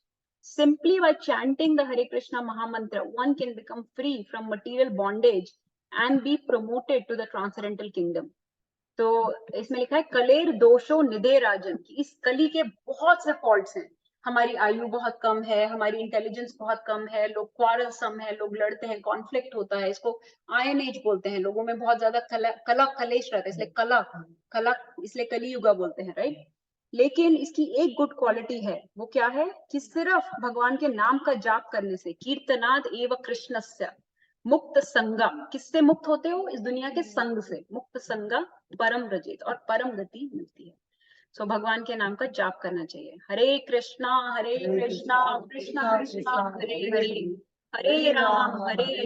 Simply by chanting the Hare Krishna Mahamantra, one can become free from material bondage and be promoted to the transcendental kingdom. तो इसमें लिखा है कलेर दोषो निदे राजन, कि इस कली के बहुत से फॉल्ट्स हैं। हमारी आयु बहुत कम है, हमारी इंटेलिजेंस बहुत कम है, लोग क्वारलसम है, लोग लड़ते हैं, कॉन्फ्लिक्ट होता है, इसको आयन एज बोलते हैं, लोगों में बहुत ज्यादा कला कलेश रहता है, इसलिए कला इसलिए कली युगा बोलते हैं, राइट। लेकिन इसकी एक गुड क्वालिटी है, वो क्या है कि सिर्फ भगवान के नाम का जाप करने से, कीर्तनाद एव कृष्णस्य मुक्त संगा, किससे मुक्त होते हो? इस दुनिया के संग से। मुक्त संगा परम रजित, और परम गति मिलती है। सो भगवान के नाम का जाप करना चाहिए। हरे कृष्णा कृष्णा कृष्णा हरे हरे, हरे राम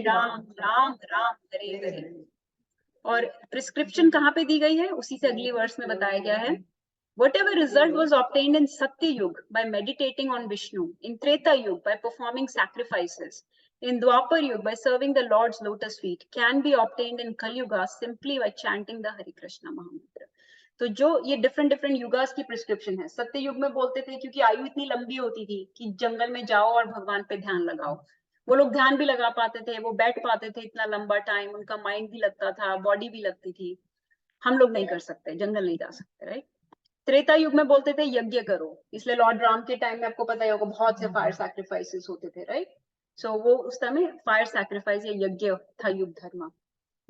राम राम हरे हरे। और प्रिस्क्रिप्शन कहाँ पे दी गई है? उसी से अगली वर्ष में बताया गया है। Whatever result was obtained in Satya Yuga by meditating on Vishnu, in Treta Yuga by performing sacrifices, in Dwapar Yuga by serving the Lord's lotus feet, can be obtained in Kali Yuga simply by chanting the Hare Krishna Mahamantra. तो जो ये different yugas की prescription है। सत्य युग में बोलते थे क्योंकि आयु इतनी लंबी होती थी कि जंगल में जाओ और भगवान पे ध्यान लगाओ। वो लोग ध्यान भी लगा पाते थे, वो बैठ पाते थे इतना लंबा टाइम, उनका माइंड भी लगता था, बॉडी भी लगती थी। हम लोग नहीं कर सकते, जंगल नहीं जा सकते, राइट। त्रेता युग में बोलते थे यज्ञ करो, इसलिए लॉर्ड राम के टाइम में आपको पता ही होगा बहुत से फायर सैक्रिफाइसेस होते थे, राइट। सो वो उस समय फायर सैक्रिफाइस या यज्ञ था युग धर्म।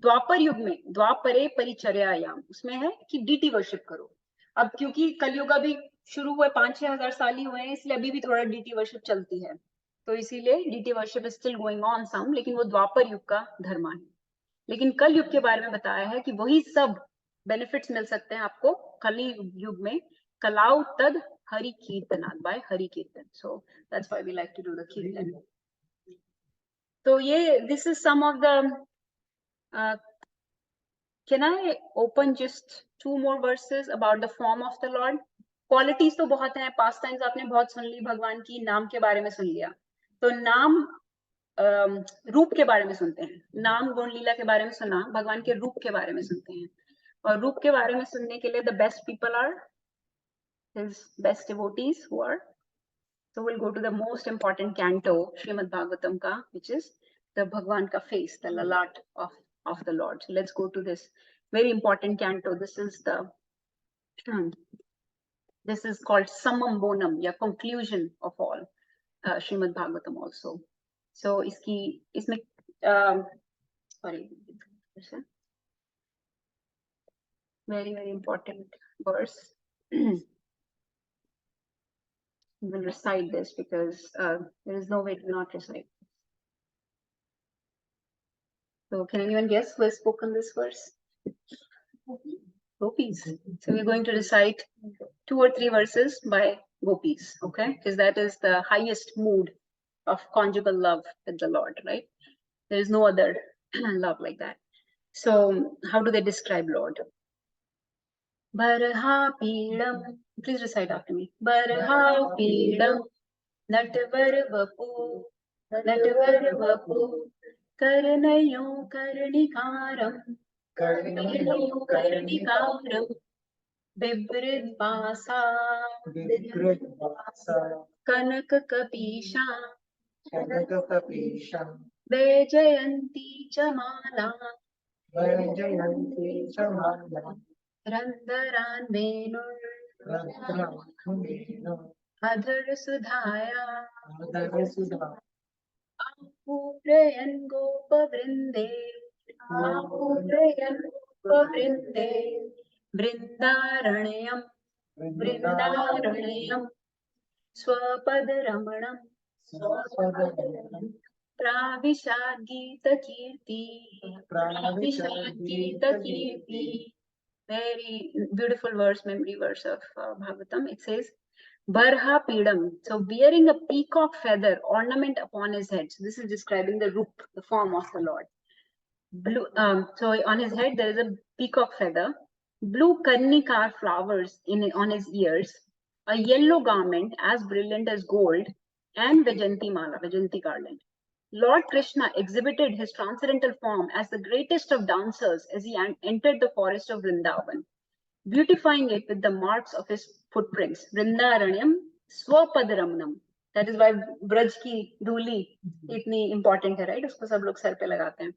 द्वापर युग में द्वापरे परिचर्यायाम, उसमें है कि डीटी वर्शिप करो। अब क्योंकि कलयुग अभी शुरू हुए 5-6 हजार साल ही हुए हैं, इसलिए अभी भी थोड़ा डीटी वर्शिप चलती है, तो इसीलिए deity worship is still going on some, लेकिन वो द्वापर युग का धर्म है। लेकिन कल युग के बारे में बताया है कि वही सब बेनिफिट्स मिल सकते हैं आपको कली युग में। कलाउ तद Hari कीर्तनाद, by Hari kirtan. So that's why we like to do the kirtan. तो ये this is some of the can I open just 2 more verses about the form of the Lord? Qualities तो बहुत हैं, पास्ट टाइम्स आपने बहुत सुन ली, भगवान की नाम के बारे में सुन लिया। तो नाम रूप के बारे में सुनते हैं, नाम गुण लीला के बारे में सुना, भगवान के रूप के बारे में सुनते हैं। और रूप के बारे में सुनने के लिए the best people are his best devotees who are, so we'll go to the most important canto Srimad Bhagavatam ka, which is the Bhagwan ka face, the lalat of the Lord. So let's go to this very important canto. This is the this is called Samam Bonam, ya conclusion of all Srimad Bhagavatam also. So isme sorry, very important verse. We will recite this because there is no way to not recite. So can anyone guess who has spoken this verse? Gopis. So we're going to recite 2 or 3 verses by gopis, okay? Because that is the highest mood of conjugal love with the Lord, right? There is no other love like that. So how do they describe Lord? Barha Peedam. Please recite after me. Barha Peedam. Natvar Vapu. Natvar Vapu. Karnayo Karnikaram. Karnayo Karnikaram. Bibrid Vasa. Kanak Kapisha. Vejayanti Chamala. Randaran Venur. Adhar Sudhaya. Apuprayan Gopa Vrinde. Apuprayan Gopa Vrinde. Vrindaranayam. Vrindaranayam. Swapadaramanam. Pravishad Gita Kirti. Pravishad Gita Kirti. Very beautiful verse, memory verse of Bhagavatam. It says, Barha Peedam. So wearing a peacock feather ornament upon his head. So this is describing the roop, the form of the Lord. Blue, so on his head there is a peacock feather. Blue karnikar flowers on his ears. A yellow garment as brilliant as gold. And Vajanti Mala, Vajanti garland. Lord Krishna exhibited his transcendental form as the greatest of dancers as he entered the forest of Vrindavan, beautifying it with the marks of his footprints. Vrindaranyam Swapadaramanam. That is why Braj ki Dhuli itni important hai, right? Usko sab log sar pe lagate hain.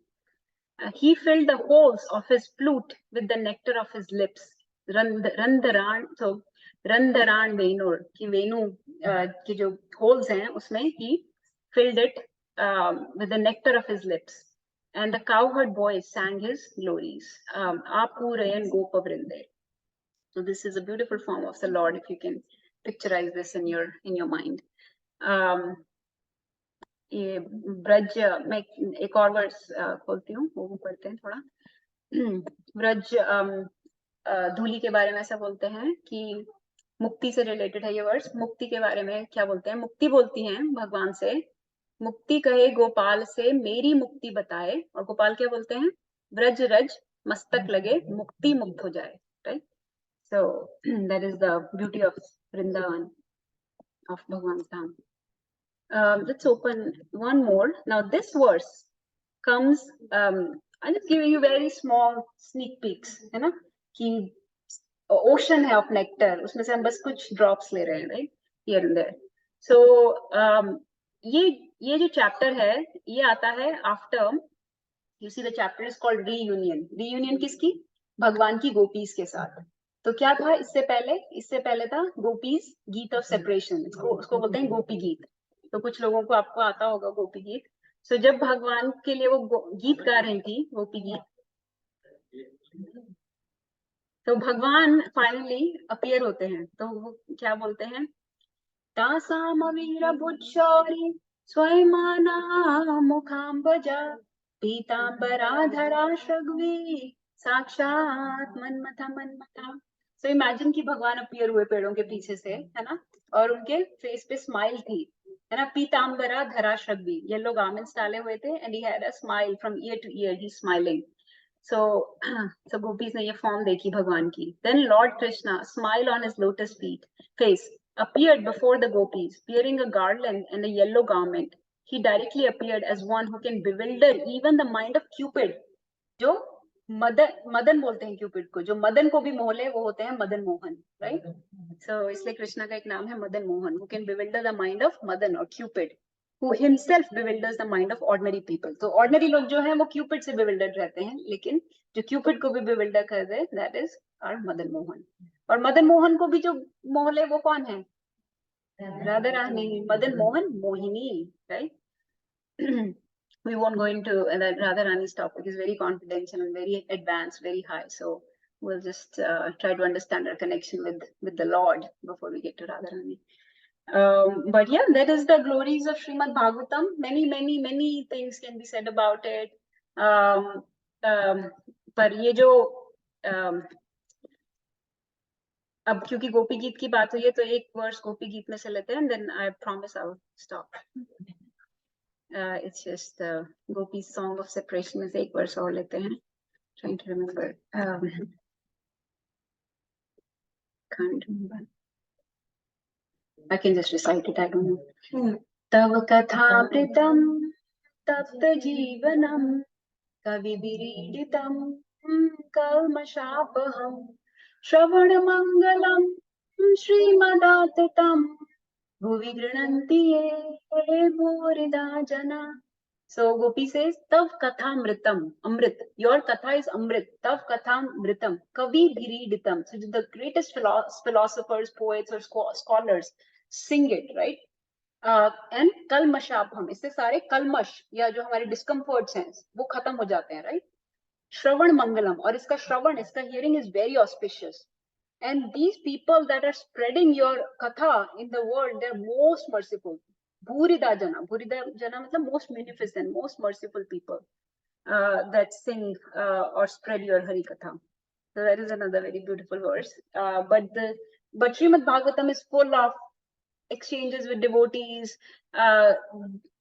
He filled the holes of his flute with the nectar of his lips. Randaran, so Randaran Venur, ki Venu ki jo holes hain, usme he filled it with the nectar of his lips. And the cowherd boys sang his glories. Apurayan Gopa Vrinde. So this is a beautiful form of the Lord, if you can picturize this in your mind. ये ब्रज मैं एक और verse खोलती हूँ, वो पढ़ते हैं थोड़ा. ब्रज धूली के बारे में ऐसा बोलते हैं कि मुक्ति से रिलेटेड है ये वर्स. मुक्ति के बारे में क्या बोलते हैं? मुक्ति बोलती हैं भगवान से, मुक्ति कहे गोपाल से मेरी मुक्ति बताए. और गोपाल क्या बोलते हैं? ब्रज रज मस्तक लगे मुक्ति मुक्त हो जाए, right? So that is the beauty of Vrindavan, of Bhagwan's Dham. Let's open one more. Now this verse comes, I'm just giving you very small sneak peeks, है ना? कि ocean है of nectar, उसमें से हम बस कुछ drops ले रहे हैं, right? Here and there. So ये जो chapter है, ये आता है after, you see the chapter is called reunion. Reunion किसकी? भगवान की गोपीज के साथ. तो क्या था इससे पहले था गोपीज गीत ऑफ सेपरेशन. उसको बोलते हैं गोपी गीत. तो कुछ लोगों को आपको आता होगा गोपी गीत. सो जब भगवान के लिए वो गीत गा रही थी, गोपी गीत, तो भगवान फाइनली अपीयर होते हैं. तो वो क्या बोलते हैं? तासाम वीर बुच्छौरी स्वयमाना मुखाम्बजा पीतांबराधरा शग्वी साक्षात मनमथा. सो इमेजिन कि भगवान अपीयर हुए पेड़ों के पीछे से, है ना? और उनके फेस पे स्माइल थी, है ना? पीतांबरा धरा शग्वी, येलो गार्मेंट्स डाले हुए थे, and he had a smile from year two year, he smiling. So gopis ने ये फॉर्म देखी भगवान की. Then Lord Krishna, smile on his lotus face, appeared before the gopis, wearing a garland and a yellow garment. he directly appeared as one who can bewilder even the mind of Cupid. जो मदन बोलते हैं Cupid को, जो मदन को भी मोह ले वो होते हैं मदन मोहन, राइट? सो इसलिए कृष्णा का एक नाम है Madan Mohan, who can bewilder the mind of Madan और Cupid, who himself bewilders the mind of ordinary people. तो ordinary लोग जो हैं वो क्यूपिड से bewildered रहते हैं, लेकिन जो क्यूपिड को भी bewilder कर दे, that is our Madan Mohan. और मदन मोहन को भी जो मोह ले वो कौन है? Radha Rani. Madan Mohan Mohini, right? We won't go into that. Radharani's topic is very confidential and very advanced, very high. So we'll just try to understand our connection with the Lord before we get to Radharani. But yeah, that is the glories of Srimad Bhagavatam. Many things can be said about it. पर ये जो अब क्योंकि गोपी गीत की बात हुई है तो एक वर्ष गोपी गीत में से लेते हैं, and then I promise I'll stop. It's just Gopi's song of separation is एक वर्ष और लेते हैं. Trying to remember. Can't remember. I can just recite it. I don't know. Tav kathamritam tapt jivanam kavi viriditam kalmashapaham shravana mangalam srimadattatam bhuvi grinanti ye bhurida jana. So Gopi says, Tav kathamritam, Amrit. Your katha is Amrit. Tav kathamritam, Kavi Bhiriditam. So the greatest philosophers, poets, or scholars sing it, right? And kalmashapam. इससे सारे कलमश या जो हमारे discomforts हैं वो खत्म हो जाते हैं, right? Shravan mangalam. और इसका श्रवण, इसका hearing is very auspicious. And these people that are spreading your katha in the world, they're most merciful. Bhurida jana means most munificent, most merciful people that sing or spread your Hari Katha. So that is another very beautiful verse. But Srimad Bhagavatam is full of exchanges with devotees,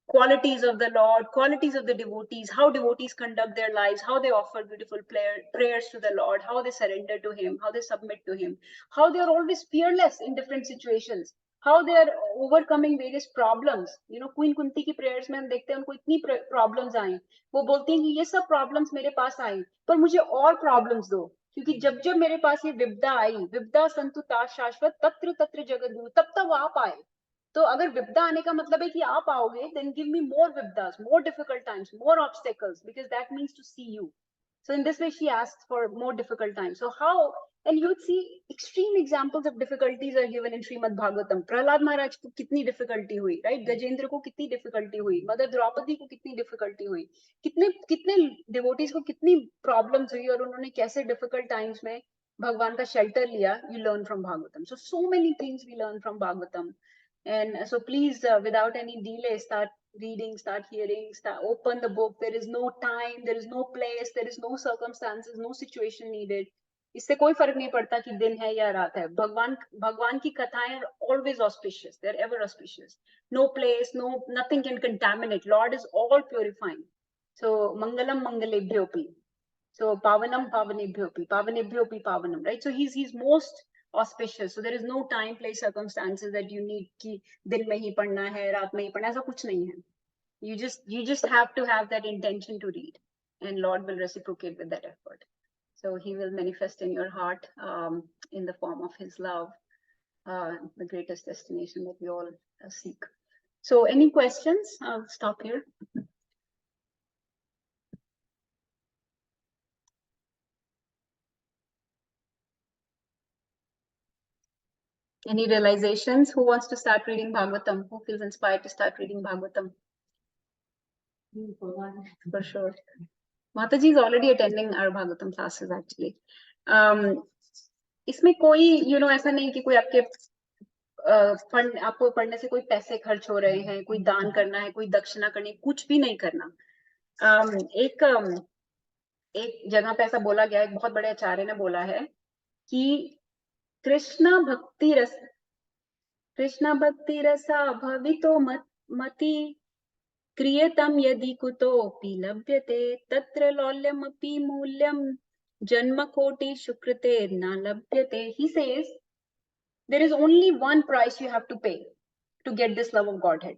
qualities of the Lord, qualities of the devotees, how devotees conduct their lives, how they offer beautiful prayers to the Lord, how they surrender to Him, how they submit to Him, how they are always fearless in different situations, how they are overcoming various problems. You know, Queen Kunti की prayers में हम देखते हैं उनको इतनी problems आई, वो बोलती हैं कि ये सब problems मेरे पास आई, पर मुझे और problems दो, क्योंकि जब जब मेरे पास ये विपदा आई, विपदा संतुता शाश्वत तत्र तत्र जगद्गुरु, तब तब आप आए. तो अगर विपदा आने का मतलब है कि आप आओगे, then give me more vipdas, more difficult times, more obstacles, because that means to see you. So in this way she asks for more difficult times. So how, and you would see extreme examples of difficulties are given in Srimad Bhagavatam. Prahlad Maharaj को कितनी difficulty हुई, right? Gajendra को कितनी difficulty हुई, Mother Draupadi को कितनी difficulty हुई, कितने devotees को कितनी problems हुई और उन्होंने कैसे difficult times में भगवान का shelter लिया. You learn from Bhagavatam. So many things we learn from Bhagavatam. And so please, without any delay, start reading, start hearing, open the book. There is no time, there is no place, there is no circumstances, no situation needed. इससे कोई फर्क नहीं पड़ता कि दिन है या रात है. भगवान की कथाएं are always auspicious. They're ever auspicious. No place, nothing can contaminate. Lord is all purifying. So mangalam mangalebhyopi. So pavanam pavanebhyopi, pavanebhyopi pavanam, right? So he's most auspicious. So there is no time, place, circumstances that you need कि दिन में ही पढ़ना है, रात में ही पढ़ना है, ऐसा कुछ नहीं है. You just have to have that intention to read, and Lord will reciprocate with that effort. So He will manifest in your heart in the form of His love, the greatest destination that we all seek. So any questions? I'll stop here. Any realizations? Who wants to start reading Bhagavatam? Who feels inspired to start reading Bhagavatam? For sure. Mataji is already attending our Bhagavatam classes actually. इसमें कोई ऐसा नहीं कि कोई आपको पढ़ने से कोई पैसे खर्च हो रहे हैं, कोई दान करना है, कोई दक्षिणा करनी, कुछ भी नहीं करना. एक जगह पे ऐसा बोला गया, एक बहुत बड़े आचार्य ने बोला है कि कृष्ण भक्ति रसा भवितो मति क्रियतम यदि कुतोपि लभ्यते तत्र लौल्यमपि मूल्यम जन्म कोटि शुकृते न लभ्यते. He says there is only one price you have to pay to get this love of Godhead.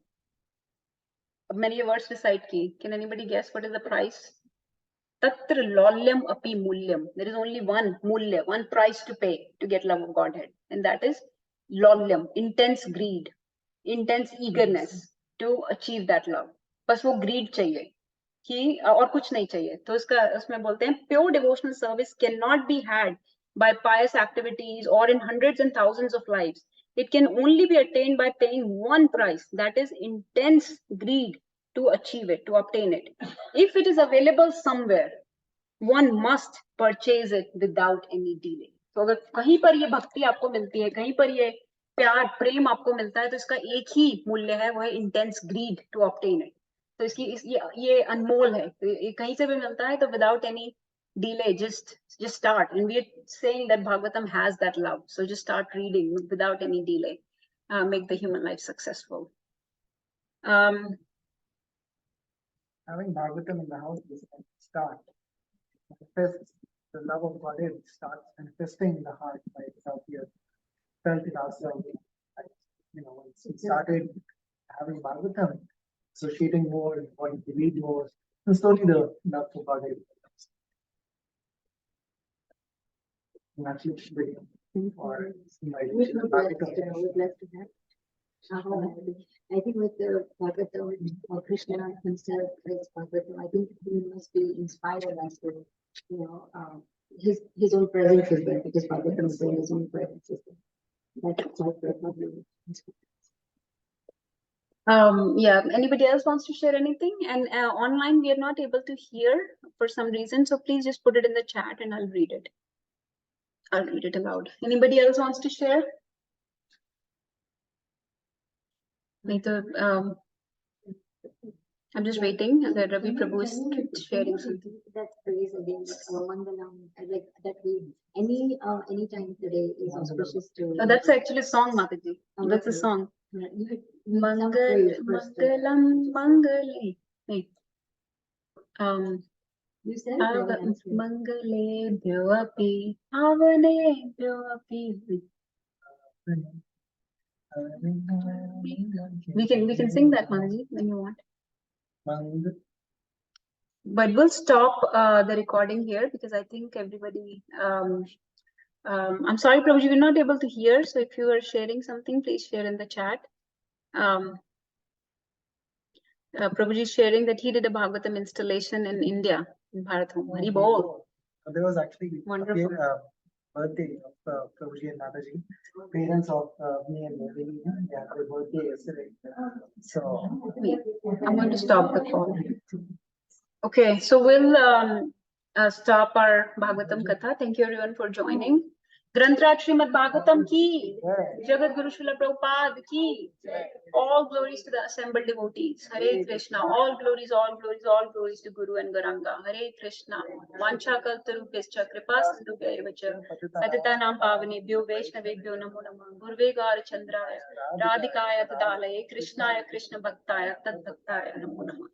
अब मैंने ये वर्ड्स डिसाइड की. Can anybody guess what is the price? Tatra lolyam api mulyam. There is only one mulya, one price to pay to get love of Godhead, and that is lolyam, intense greed, intense eagerness to achieve that love. बस वो greed चाहिए कि और कुछ नहीं चाहिए. तो इसका उसमें बोलते हैं pure devotional service cannot be had by pious activities or in hundreds and thousands of lives. It can only be attained by paying one price, that is intense greed to achieve it, to obtain it. If it is available somewhere, one must purchase it without any delay. तो अगर कहीं पर ये भक्ति आपको मिलती है, कहीं पर ये प्यार प्रेम आपको मिलता है, तो इसका एक ही मूल्य है, वो है intense greed to obtain it. तो इसकी ये अनमोल है. तो ये कहीं से भी मिलता है तो without any delay, just start. And we are saying that Bhagavatam has that love. So just start reading without any delay. Make the human life successful. Having Bhagavatam in the house is a start. Manifests the love of God, it starts manifesting in the heart by itself. We have felt it ourselves. Like, once we started having Bhagavatam, associating more, wanting to read more, and slowly the love for God is. Naturally, or like Bhagavatam. I think with the Bhagavatam, or Krishna himself is Bhagavatam, I think he must be inspired as to, his own presence is there, because Bhagavatam is there, his own presence is there. That's probably yeah, anybody else wants to share anything? And online we are not able to hear for some reason, so please just put it in the chat and I'll read it. I'll read it aloud. Anybody else wants to share? I'm just waiting. That Ravi Prabhu is sharing something. That phrase again, Mangalam, like that we any time today is auspicious to. Oh, that's actually a song, Mataji. That's a song. Mangalam Mangale. You said Mangale Bhyoapi Avane Bhyoapi. We can sing that, Mataji, when you want. But we'll stop the recording here because I think everybody. I'm sorry, Prabhuji, we're not able to hear. So if you are sharing something, please share in the chat. Prabhuji is sharing that he did a Bhagavatam installation in India, in Bharat Home. Hari Bol. There was actually Wonderful. Birthday of Prabhuji and Mataji, parents of me and Devi. They had their birthday yesterday. So I'm going to stop the call. Okay, so we'll stop our Bhagavatam Katha. Thank you everyone for joining. Grantraj Srimad Bhagavatam ki, Jagat Guru Srila Prabhupada ki, all glories to the assembled devotees. Hare Krishna, all glories, all glories, all glories to Guru and Gauranga. Hare Krishna. Vancha kaltarupescha kripa sindhubhaivacha patitanam pavanebhyo vaishnavebhyo namo namah. Gurve Gaura Chandraya Radhikaya Tadalaye Krishnaya Krishna Bhaktaya Tad Bhaktaya namo namah.